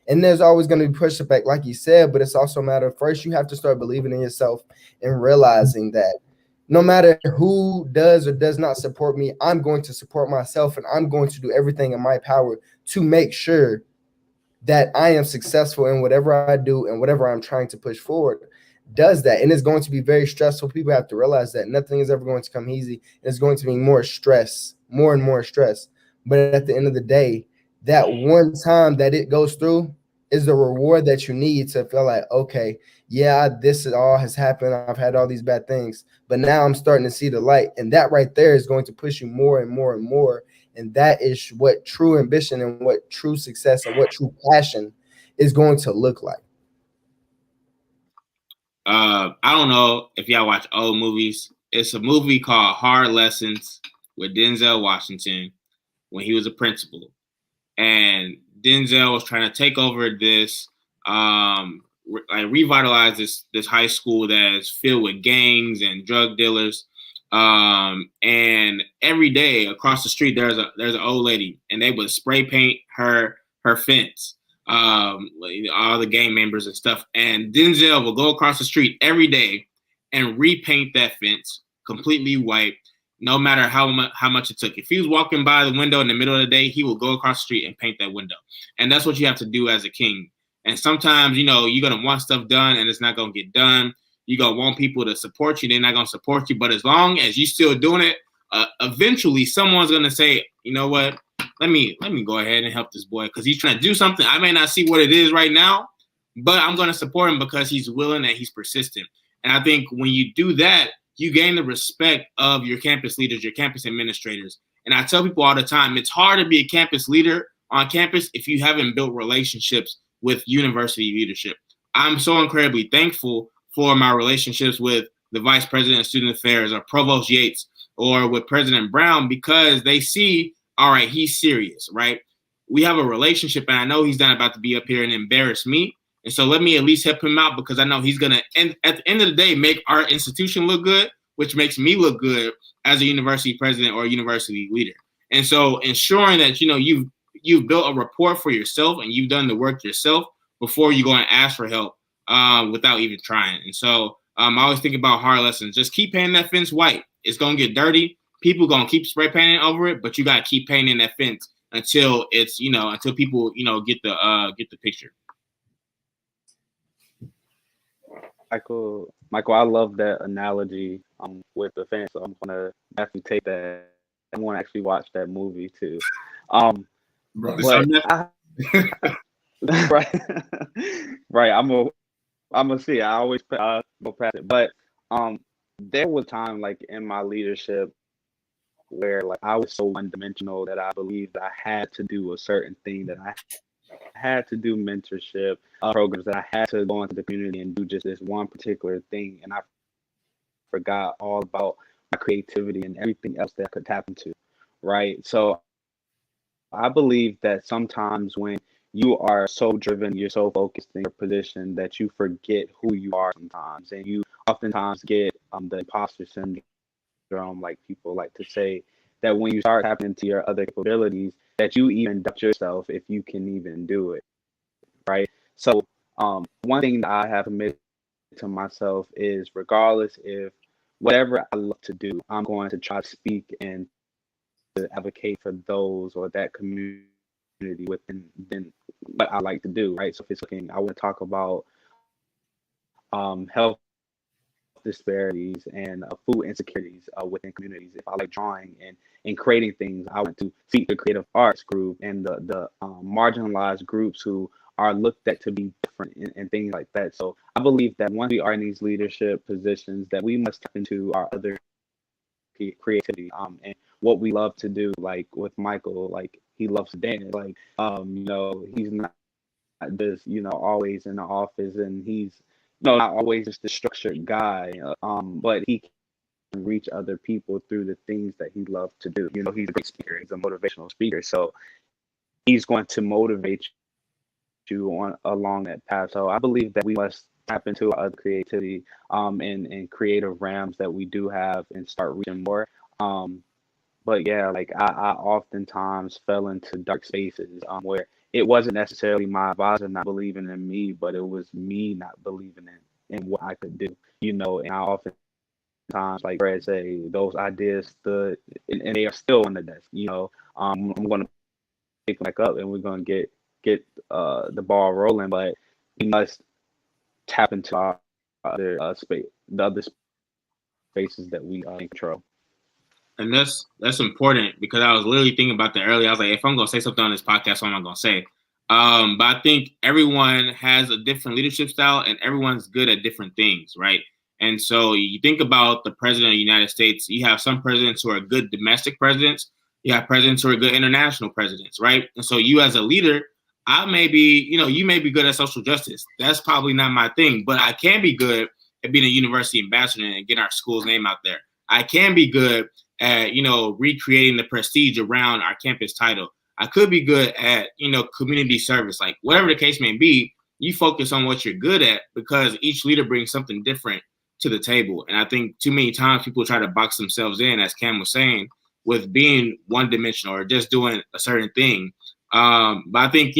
Speaker 4: And there's always going to be pushback, like you said, but it's also a matter of first you have to start believing in yourself and realizing that no matter who does or does not support me, I'm going to support myself and I'm going to do everything in my power to make sure that I am successful in whatever I do and whatever I'm trying to push forward does that. And it's going to be very stressful. People have to realize that nothing is ever going to come easy. It's going to be more stress, more and more stress. But at the end of the day, that one time that it goes through is the reward that you need to feel like, okay, yeah, this all has happened. I've had all these bad things, but now I'm starting to see the light. And that right there is going to push you more and more and more. And that is what true ambition and what true success and what true passion is going to look like.
Speaker 3: I don't know if y'all watch old movies. It's a movie called Hard Lessons with Denzel Washington when he was a principal. And Denzel was trying to take over this, revitalize this high school that is filled with gangs and drug dealers. And every day across the street, there's an old lady, and they would spray paint her fence, all the gang members and stuff. And Denzel will go across the street every day and repaint that fence completely white, no matter how much it took. If he was walking by the window in the middle of the day, he will go across the street and paint that window. And that's what you have to do as a king. And sometimes, you're going to want stuff done and it's not going to get done. You're going to want people to support you. They're not going to support you. But as long as you're still doing it, eventually someone's going to say, you know what, let me go ahead and help this boy because he's trying to do something. I may not see what it is right now, but I'm going to support him because he's willing and he's persistent. And I think when you do that, you gain the respect of your campus leaders, your campus administrators, And I tell people all the time, it's hard to be a campus leader on campus if you haven't built relationships with university leadership. I'm so incredibly thankful for my relationships with the Vice President of Student Affairs or Provost Yates or with President Brown, because they see, all right, he's serious, right? We have a relationship, and I know he's not about to be up here and embarrass me. And so let me at least help him out, because I know he's going to, at the end of the day, make our institution look good, which makes me look good as a university president or a university leader. And so ensuring that, you've built a rapport for yourself and you've done the work yourself before you go and ask for help without even trying. And so I always think about hard lessons. Just keep painting that fence white. It's going to get dirty. People going to keep spray painting over it, but you got to keep painting that fence until it's, until people, get the picture.
Speaker 5: Michael, I love that analogy with the fence. So I'm gonna definitely take that. I want to actually watch that movie too. But right, right. I'm gonna see. I always go past it, but there was time like in my leadership where like I was so one-dimensional that I believed I had to do a certain thing, that I had to do mentorship programs, that I had to go into the community and do just this one particular thing, and I forgot all about my creativity and everything else that I could tap into, right? So I believe that sometimes when you are so driven, you're so focused in your position that you forget who you are sometimes, and you oftentimes get the imposter syndrome, like people like to say, that when you start tapping into your other capabilities, that you even doubt yourself if you can even do it, right? So one thing that I have committed to myself is, regardless if whatever I love to do, I'm going to try to speak and to advocate for those or that community within what I like to do, right? So if it's looking, I want to talk about health disparities and food insecurities within communities. If I like drawing and creating things, I want to feed the creative arts group and the marginalized groups who are looked at to be different and things like that. So I believe that once we are in these leadership positions, that we must tap into our other creativity and what we love to do. Like with Michael, like he loves to dance. Like he's not just always in the office, and he's not always just a structured guy, but he can reach other people through the things that he loves to do. He's a great speaker. He's a motivational speaker. So he's going to motivate you along that path. So I believe that we must tap into our other creativity and creative realms that we do have and start reaching more. But yeah, like I oftentimes fell into dark spaces where it wasn't necessarily my advisor not believing in me, but it was me not believing in what I could do, and I oftentimes, like Brad say, those ideas stood and they are still on the desk. I'm going to pick back up and we're going to get the ball rolling, but we must tap into our other the other spaces that we control.
Speaker 3: And that's important, because I was literally thinking about that earlier. I was like, if I'm going to say something on this podcast, what am I going to say? But I think everyone has a different leadership style and everyone's good at different things, right? And so you think about the president of the United States, you have some presidents who are good domestic presidents. You have presidents who are good international presidents, right? And so you as a leader, I may be, you may be good at social justice. That's probably not my thing, but I can be good at being a university ambassador and getting our school's name out there. I can be good at, recreating the prestige around our campus title. I could be good at, community service, like whatever the case may be. You focus on what you're good at, because each leader brings something different to the table. And I think too many times people try to box themselves in, as Cam was saying, with being one-dimensional or just doing a certain thing. But I think,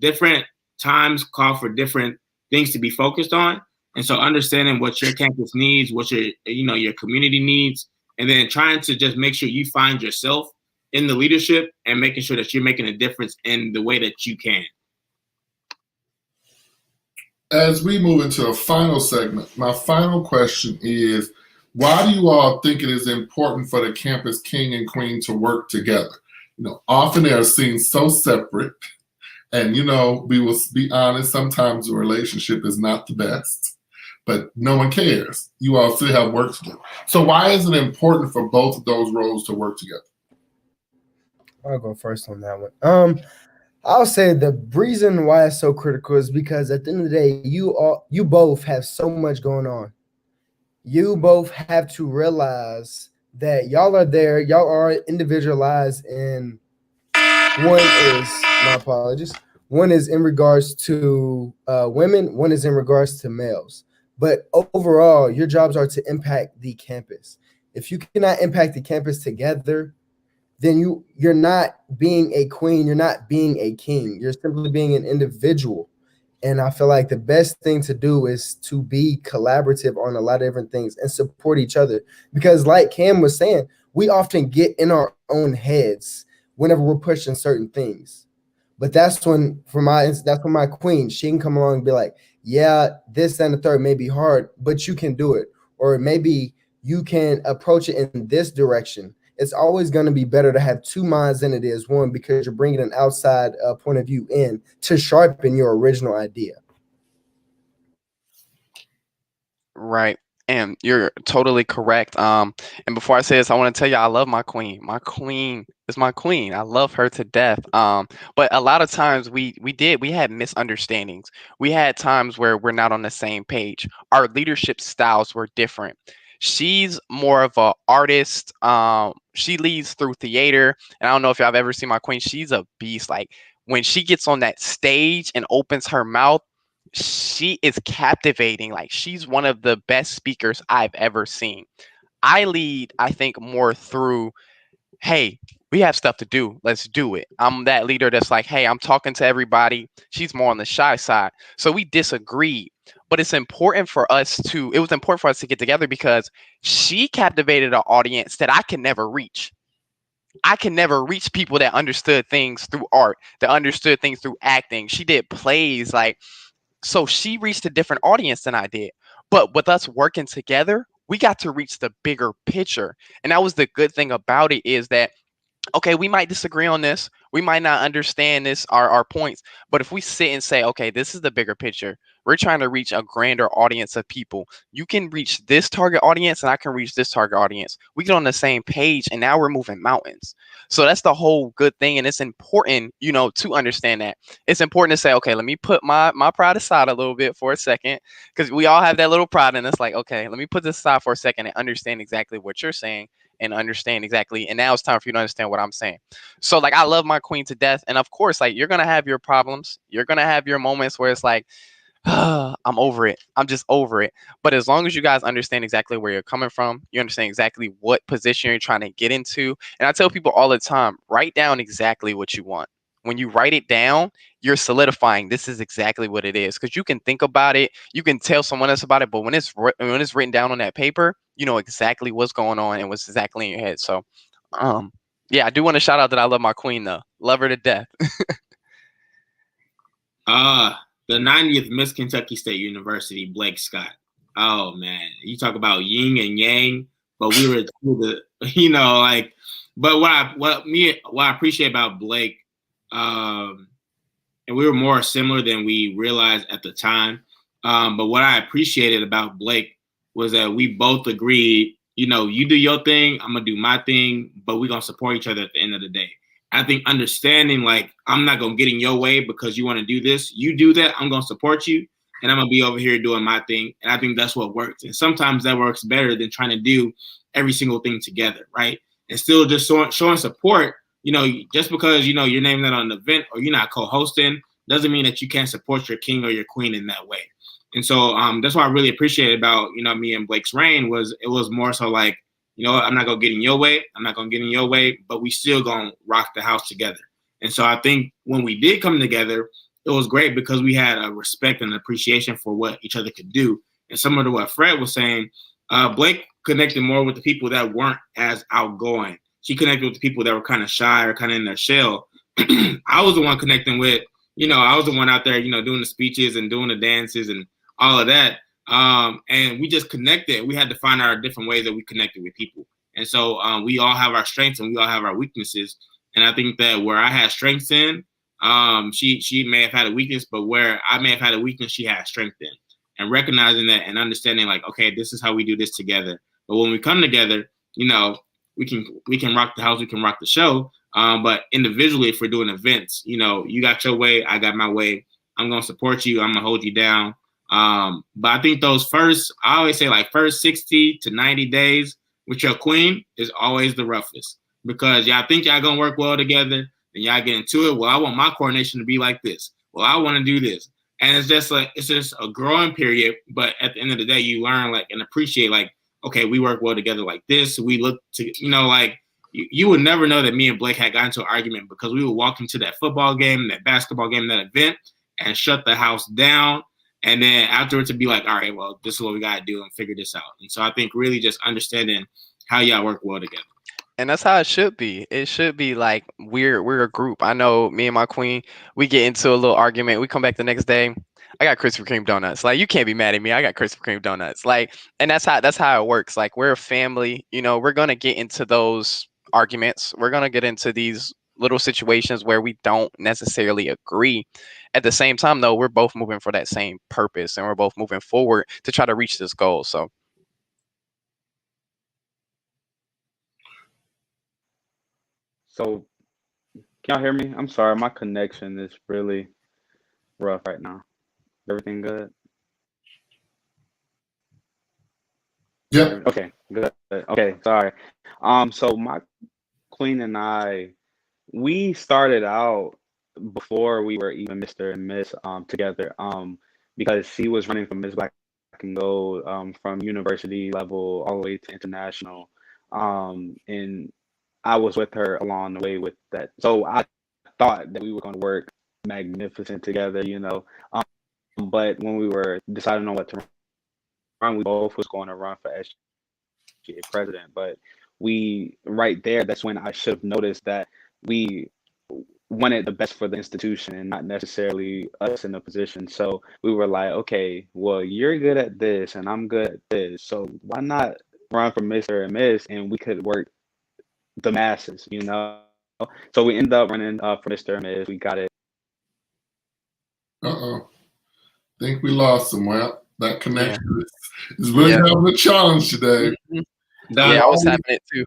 Speaker 3: different times call for different things to be focused on. And so understanding what your campus needs, what your community needs, and then trying to just make sure you find yourself in the leadership and making sure that you're making a difference in the way that you can.
Speaker 2: As we move into a final segment, my final question is, why do you all think it is important for the Campus King and Queen to work together? Often they are seen so separate, and we will be honest, sometimes the relationship is not the best, but no one cares. You all still have work to do. So why is it important for both of those roles to work together?
Speaker 4: I'll go first on that one. I'll say the reason why it's so critical is because at the end of the day, you both have so much going on. You both have to realize that y'all are there, y'all are individualized, and one is, my apologies, one is in regards to women, one is in regards to males. But overall, your jobs are to impact the campus. If you cannot impact the campus together, then you're not being a queen, you're not being a king, you're simply being an individual. And I feel like the best thing to do is to be collaborative on a lot of different things and support each other. Because like Cam was saying, we often get in our own heads whenever we're pushing certain things. But that's when my queen, she can come along and be like, yeah, this and the third may be hard, but you can do it. Or maybe you can approach it in this direction. It's always going to be better to have two minds than it is one, because you're bringing an outside point of view in to sharpen your original idea.
Speaker 7: Right. And you're totally correct. And before I say this, I want to tell you I love my queen. My queen is my queen. I love her to death. But a lot of times we had misunderstandings. We had times where we're not on the same page. Our leadership styles were different. She's more of a artist. She leads through theater. And I don't know if y'all have ever seen my queen. She's a beast. Like when she gets on that stage and opens her mouth, she is captivating. Like she's one of the best speakers I've ever seen. I lead, I think, more through, hey, we have stuff to do. Let's do it. I'm that leader that's like, hey, I'm talking to everybody. She's more on the shy side. So we disagreed. But it was important for us to get together because she captivated an audience that I can never reach. I can never reach people that understood things through art, that understood things through acting. She did plays, like, so she reached a different audience than I did. But with us working together, we got to reach the bigger picture. And that was the good thing about it, is that, okay, we might disagree on this. We might not understand our points. But if we sit and say, okay, this is the bigger picture. We're trying to reach a grander audience of people. You can reach this target audience and I can reach this target audience. We get on the same page and now we're moving mountains. So that's the whole good thing. And it's important, to understand that. It's important to say, okay, let me put my pride aside a little bit for a second, because we all have that little pride and it's like, okay, let me put this aside for a second and understand exactly what you're saying. And understand exactly. And now it's time for you to understand what I'm saying. So like, I love my queen to death. And of course, like, you're going to have your problems. You're going to have your moments where it's like, I'm over it. I'm just over it. But as long as you guys understand exactly where you're coming from, you understand exactly what position you're trying to get into. And I tell people all the time, write down exactly what you want. When you write it down, you're solidifying this is exactly what it is, because you can think about it, you can tell someone else about it, but when it's written down on that paper, you know exactly what's going on and what's exactly in your head. So, yeah, I do want to shout out that I love my queen though, love her to death.
Speaker 3: The 90th Miss Kentucky State University, Blake Scott. Oh man, you talk about yin and yang, but we were but what I appreciate about Blake, and we were more similar than we realized at the time. But what I appreciated about Blake was that we both agreed, you do your thing, I'm gonna do my thing, but we're gonna support each other at the end of the day. I think understanding, like, I'm not gonna get in your way because you want to do this. You do that, I'm gonna support you, and I'm gonna be over here doing my thing. And I think that's what works. And sometimes that works better than trying to do every single thing together, right? And still just showing support. Just because your name's not on an event or you're not co-hosting doesn't mean that you can't support your king or your queen in that way. And so that's what I really appreciated about me and Blake's reign. Was it was more so like, I'm not gonna get in your way. I'm not gonna get in your way, but we still gonna rock the house together. And so I think when we did come together, it was great because we had a respect and appreciation for what each other could do. And similar to what Fred was saying, Blake connected more with the people that weren't as outgoing. She connected with the people that were kind of shy or kind of in their shell. I was the one connecting with, I was the one out there, doing the speeches and doing the dances and all of that. And we just connected. We had to find our different ways that we connected with people. And so we all have our strengths and we all have our weaknesses. And I think that where I had strengths in, she may have had a weakness, but where I may have had a weakness, she had strength in. And recognizing that and understanding, like, okay, this is how we do this together. But when we come together, we can rock the house, we can rock the show. But individually, if we're doing events, you know, you got your way, I got my way. I'm gonna support you. I'm gonna hold you down. But I think I always say like first 60 to 90 days with your queen is always the roughest, because y'all think y'all gonna work well together, then y'all get into it. Well, I want my coordination to be like this. Well, I want to do this. And it's just a growing period. But at the end of the day, you learn like and appreciate like, okay, we work well together like this. We look to, you know, like you would never know that me and Blake had gotten into an argument because we would walk into that football game, that basketball game, that event, and shut the house down. And then afterwards to be like, all right, well, this is what we got to do and figure this out. And so I think really just understanding how y'all work well together.
Speaker 7: And that's how it should be. It should be like we're a group. I know me and my queen, we get into a little argument. We come back the next day. I got Krispy Kreme donuts. Like, you can't be mad at me. I got Krispy Kreme donuts. Like, and that's how it works. Like, we're a family. You know, we're gonna get into those arguments. We're gonna get into these little situations where we don't necessarily agree. At the same time, though, we're both moving for that same purpose, and we're both moving forward to try to reach this goal. So.
Speaker 5: So, can y'all hear me? I'm sorry, my connection is really rough right now. Everything good?
Speaker 2: Yeah.
Speaker 5: Okay, good. Okay, sorry. So my queen and I, we started out before we were even Mr. and Miss together. Because she was running for Miss Black and Gold from university level all the way to international. And I was with her along the way with that. So I thought that we were going to work magnificent together, you know. But when we were deciding on what to run, we both was going to run for SGA president. But right there, that's when I should have noticed that we wanted the best for the institution and not necessarily us in the position. So we were like, okay, well, you're good at this and I'm good at this. So why not run for Mr. and Miss, and we could work the masses, you know? So we ended up running for Mr. and Miss. We got it.
Speaker 2: Uh-oh. Think we lost him. Well, that connection is really having a challenge today.
Speaker 7: I was having it too.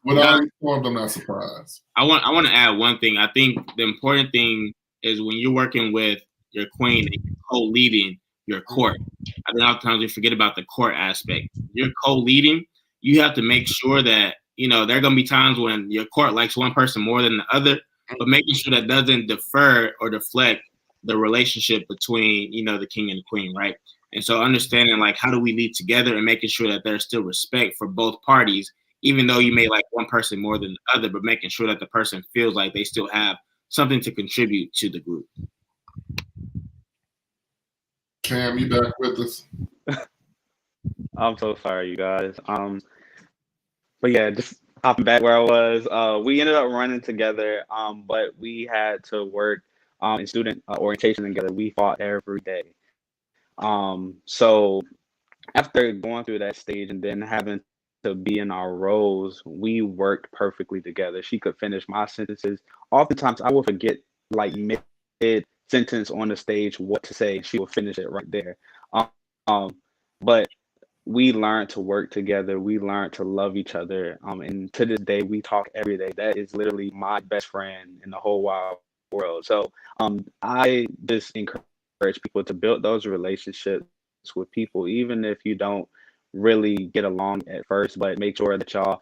Speaker 2: With all these forms, I'm not surprised.
Speaker 3: I want to add one thing. I think the important thing is when you're working with your queen and you're co-leading your court. I think oftentimes we forget about the court aspect. You're co-leading. You have to make sure that, you know, there are going to be times when your court likes one person more than the other, but making sure that doesn't defer or deflect the relationship between, you know, the king and the queen, right? And so understanding like how do we lead together and making sure that there's still respect for both parties, even though you may like one person more than the other, but making sure that the person feels like they still have something to contribute to the group.
Speaker 2: Cam, you back with us?
Speaker 5: I'm so sorry, you guys. But yeah, just hopping back where I was. We ended up running together, but we had to work in student orientation together. We fought every day. So after going through that stage and then having to be in our roles, we worked perfectly together. She could finish my sentences. Oftentimes I will forget like mid sentence on the stage what to say. She will finish it right there. But we learned to work together. We learned to love each other. And to this day, we talk every day. That is literally my best friend in the whole wide world. So I just encourage people to build those relationships with people, even if you don't really get along at first, but make sure that y'all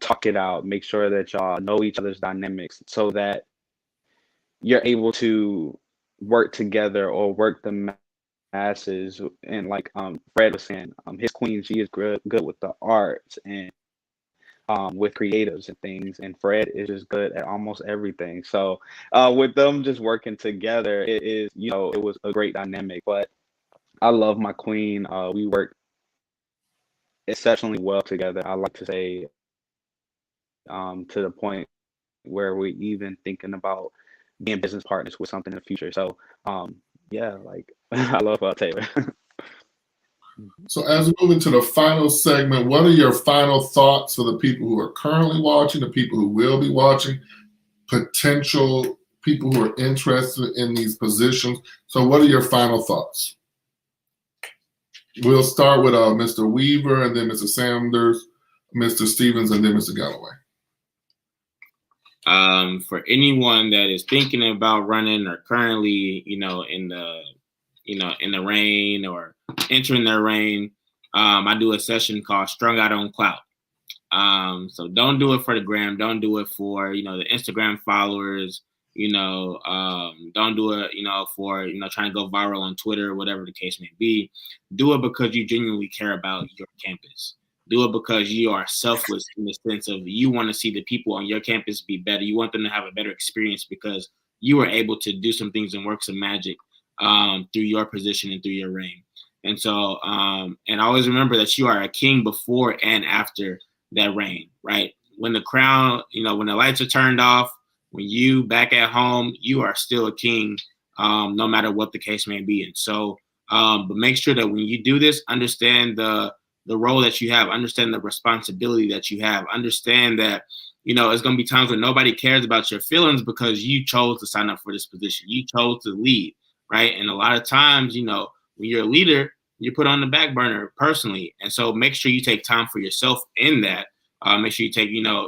Speaker 5: talk it out. Make sure that y'all know each other's dynamics so that you're able to work together or work the masses. And like Fred was saying, his queen, she is good with the arts and with creatives and things, and Fred is just good at almost everything. So with them just working together, it is, you know, it was a great dynamic. But I love my queen. We work exceptionally well together. I like to say to the point where we're even thinking about being business partners with something in the future. So yeah, like I love Taylor.
Speaker 2: So as we move into the final segment, what are your final thoughts for the people who are currently watching, the people who will be watching, potential people who are interested in these positions? So what are your final thoughts? We'll start with Mr. Weaver, and then Mr. Sanders, Mr. Stevens, and then Mr. Galloway.
Speaker 3: For anyone that is thinking about running or currently, in the rain or entering their rain, I do a session called Strung Out on Clout. So don't do it for the gram. Don't do it for, the Instagram followers, don't do it, for, trying to go viral on Twitter or whatever the case may be. Do it because you genuinely care about your campus. Do it because you are selfless in the sense of you want to see the people on your campus be better. You want them to have a better experience because you were able to do some things and work some magic through your position and through your reign. And so, and always remember that you are a king before and after that reign, right? When the crown, when the lights are turned off, when you back at home, you are still a king, no matter what the case may be. And so, but make sure that when you do this, understand the role that you have, understand the responsibility that you have, understand that, it's going to be times when nobody cares about your feelings because you chose to sign up for this position. You chose to lead, right? And a lot of times, when you're a leader, you're put on the back burner personally. And so make sure you take time for yourself in that. Make sure you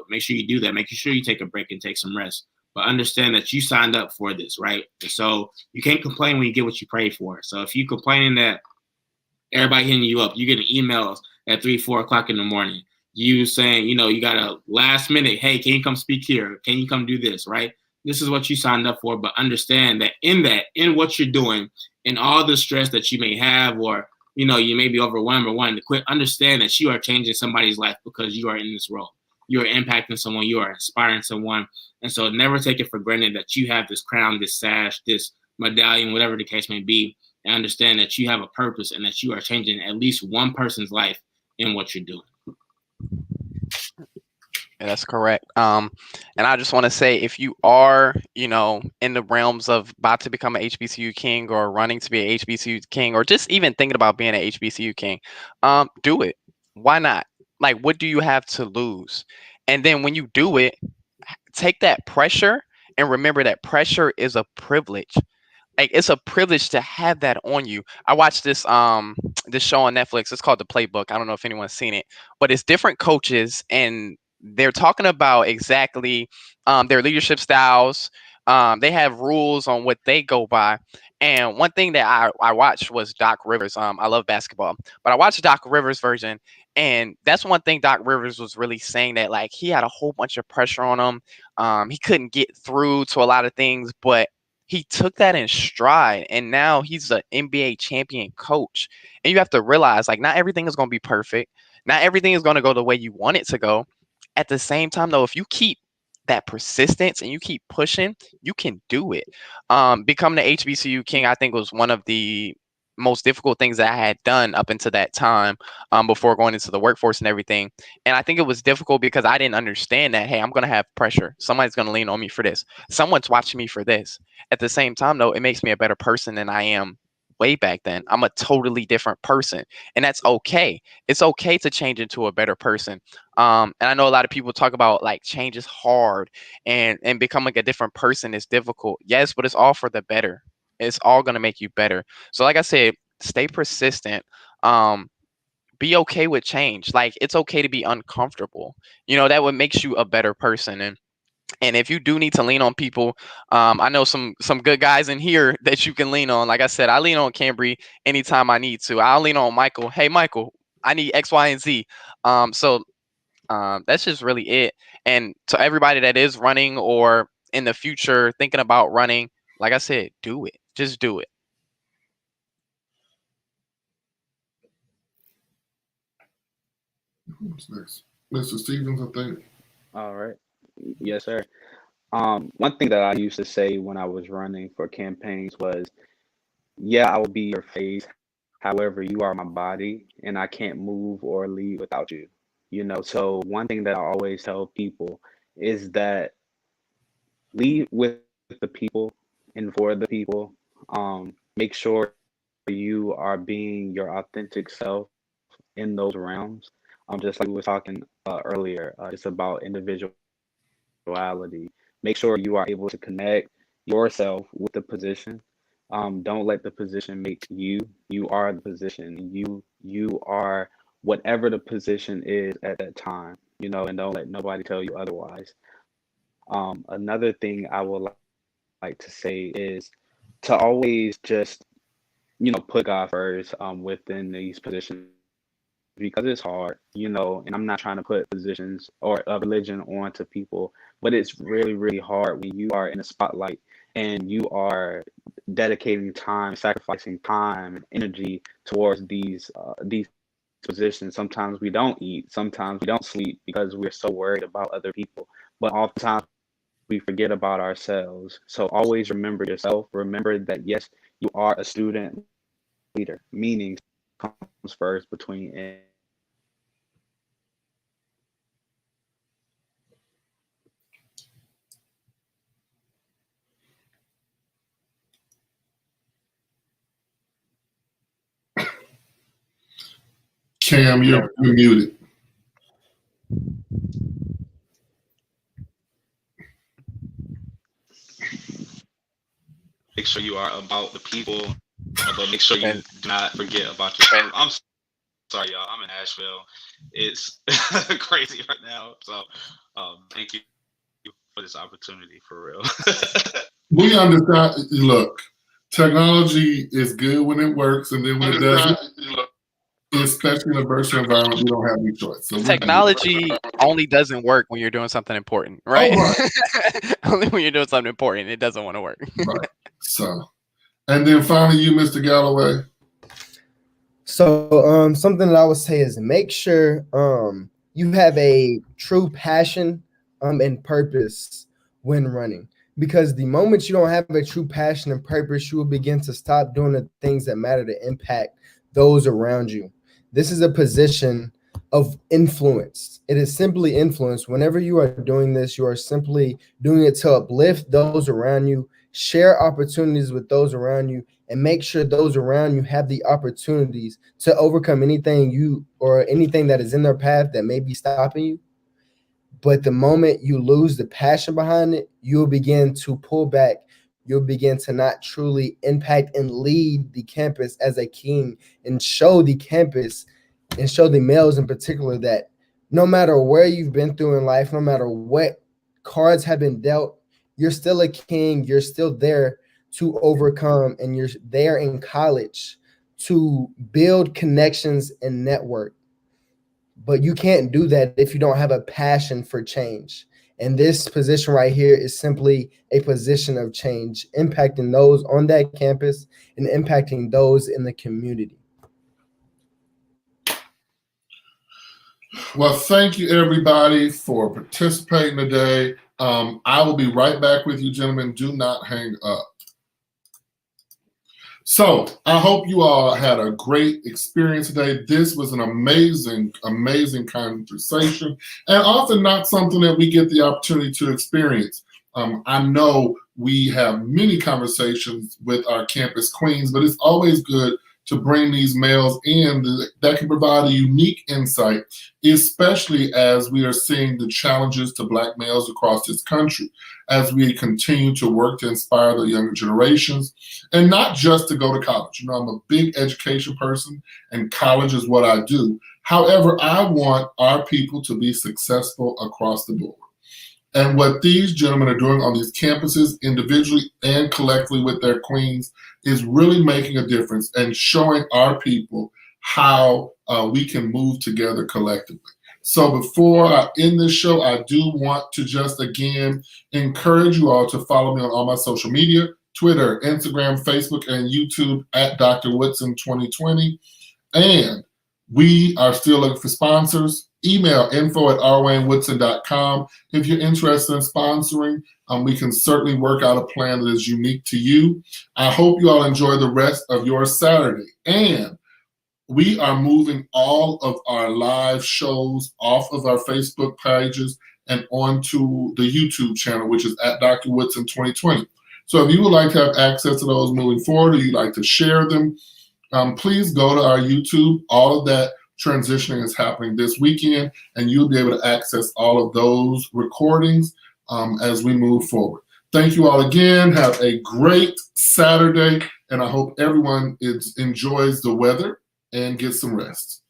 Speaker 3: make sure you do that. Make sure you take a break and take some rest. But understand that you signed up for this, right? And so you can't complain when you get what you prayed for. So if you're complaining that everybody hitting you up, you getting emails at 3-4 o'clock in the morning, you saying, you got a last minute, hey, can you come speak here? Can you come do this, right? This is what you signed up for. But understand that in what you're doing, in all the stress that you may have, or you may be overwhelmed or wanting to quit, understand that you are changing somebody's life because you are in this role. You are impacting someone. You are inspiring someone. And so never take it for granted that you have this crown, this sash, this medallion, whatever the case may be, and understand that you have a purpose and that you are changing at least one person's life in what you're doing.
Speaker 7: Yeah, that's correct. And I just want to say, if you are, in the realms of about to become an HBCU king or running to be an HBCU king, or just even thinking about being an HBCU king, do it. Why not? Like, what do you have to lose? And then when you do it, take that pressure and remember that pressure is a privilege. Like, it's a privilege to have that on you. I watched this this show on Netflix. It's called The Playbook. I don't know if anyone's seen it, but it's different coaches and they're talking about exactly their leadership styles. They have rules on what they go by. And one thing that I watched was Doc Rivers. I love basketball, but I watched Doc Rivers version. And that's one thing Doc Rivers was really saying, that like he had a whole bunch of pressure on him. He couldn't get through to a lot of things, but he took that in stride, and now he's an NBA champion coach. And you have to realize, like, not everything is going to be perfect. Not everything is going to go the way you want it to go. At the same time, though, if you keep that persistence and you keep pushing, you can do it. Becoming the HBCU king, I think, was one of the most difficult things that I had done up until that time, before going into the workforce and everything. And I think it was difficult because I didn't understand that, hey, I'm going to have pressure. Somebody's going to lean on me for this. Someone's watching me for this. At the same time, though, it makes me a better person than I am way back then. I'm a totally different person, and that's okay. It's okay to change into a better person. And I know a lot of people talk about like change is hard and becoming a different person is difficult. Yes, but it's all for the better. It's all going to make you better. So like I said, stay persistent. Be okay with change. Like, it's okay to be uncomfortable. That what makes you a better person. And if you do need to lean on people, I know some good guys in here that you can lean on. Like I said, I lean on Cambry anytime I need to. I'll lean on Michael. Hey, Michael, I need X, Y, and Z. So that's just really it. And to everybody that is running or in the future thinking about running, like I said, do it. Just do it.
Speaker 2: Who's next? Mr. Stevens, I think.
Speaker 5: All right. Yes, sir. One thing that I used to say when I was running for campaigns was, yeah, I will be your face. However, you are my body, and I can't move or lead without you. So one thing that I always tell people is that lead with the people and for the people. Make sure you are being your authentic self in those realms. Just like we were talking earlier, just about individuality. Make sure you are able to connect yourself with the position. Don't let the position make you. You are the position. You are whatever the position is at that time. And don't let nobody tell you otherwise. Another thing I would like to say is to always just, put God first within these positions, because it's hard, and I'm not trying to put positions or a religion onto people, but it's really, really hard when you are in the spotlight and you are dedicating time, sacrificing time and energy towards these positions. Sometimes we don't eat, sometimes we don't sleep because we're so worried about other people, but oftentimes we forget about ourselves. So always remember yourself. Remember that, yes, you are a student leader, meaning comes first between and
Speaker 2: Cam, you're muted.
Speaker 3: Make sure you are about the people, but make sure you do not forget about yourself. I'm sorry, y'all. I'm in Nashville. It's crazy right now. So thank you for this opportunity, for real.
Speaker 2: We understand. Look, technology is good when it works, and then when it doesn't, especially in a virtual environment, we don't have any choice. So
Speaker 7: Technology only doesn't work when you're doing something important, right?
Speaker 2: Oh, right.
Speaker 7: Only when you're doing something important, it doesn't want to work.
Speaker 2: Right. So, and then finally, you, Mr. Galloway.
Speaker 4: So, something that I would say is make sure you have a true passion and purpose when running. Because the moment you don't have a true passion and purpose, you will begin to stop doing the things that matter to impact those around you. This is a position of influence. It is simply influence. Whenever you are doing this, you are simply doing it to uplift those around you, share opportunities with those around you, and make sure those around you have the opportunities to overcome anything that is in their path that may be stopping you. But the moment you lose the passion behind it, you'll begin to pull back. You'll begin to not truly impact and lead the campus as a king, and show the campus and show the males in particular that no matter where you've been through in life, no matter what cards have been dealt, you're still a king. You're still there to overcome, and you're there in college to build connections and network. But you can't do that if you don't have a passion for change. And this position right here is simply a position of change, impacting those on that campus and impacting those in the community.
Speaker 2: Well, thank you, everybody, for participating today. I will be right back with you, gentlemen. Do not hang up. So I hope you all had a great experience today. This was an amazing, amazing conversation, and often not something that we get the opportunity to experience. I know we have many conversations with our campus queens, but it's always good to bring these males in that can provide a unique insight, especially as we are seeing the challenges to Black males across this country, as we continue to work to inspire the younger generations, and not just to go to college. You know, I'm a big education person, and college is what I do. However, I want our people to be successful across the board. And what these gentlemen are doing on these campuses, individually and collectively with their queens, is really making a difference and showing our people how we can move together collectively. So before I end this show, I do want to just again encourage you all to follow me on all my social media, Twitter, Instagram, Facebook, and YouTube at Dr. Woodson 2020. And we are still looking for sponsors. Email info@rwaynewoodson.com. If you're interested in sponsoring, we can certainly work out a plan that is unique to you. I hope you all enjoy the rest of your Saturday. And we are moving all of our live shows off of our Facebook pages and onto the YouTube channel, which is at Dr. Woodson 2020. So if you would like to have access to those moving forward, or you'd like to share them, please go to our YouTube. All of that transitioning is happening this weekend, and you'll be able to access all of those recordings as we move forward. Thank you all again. Have a great Saturday, and I hope everyone enjoys the weather and gets some rest.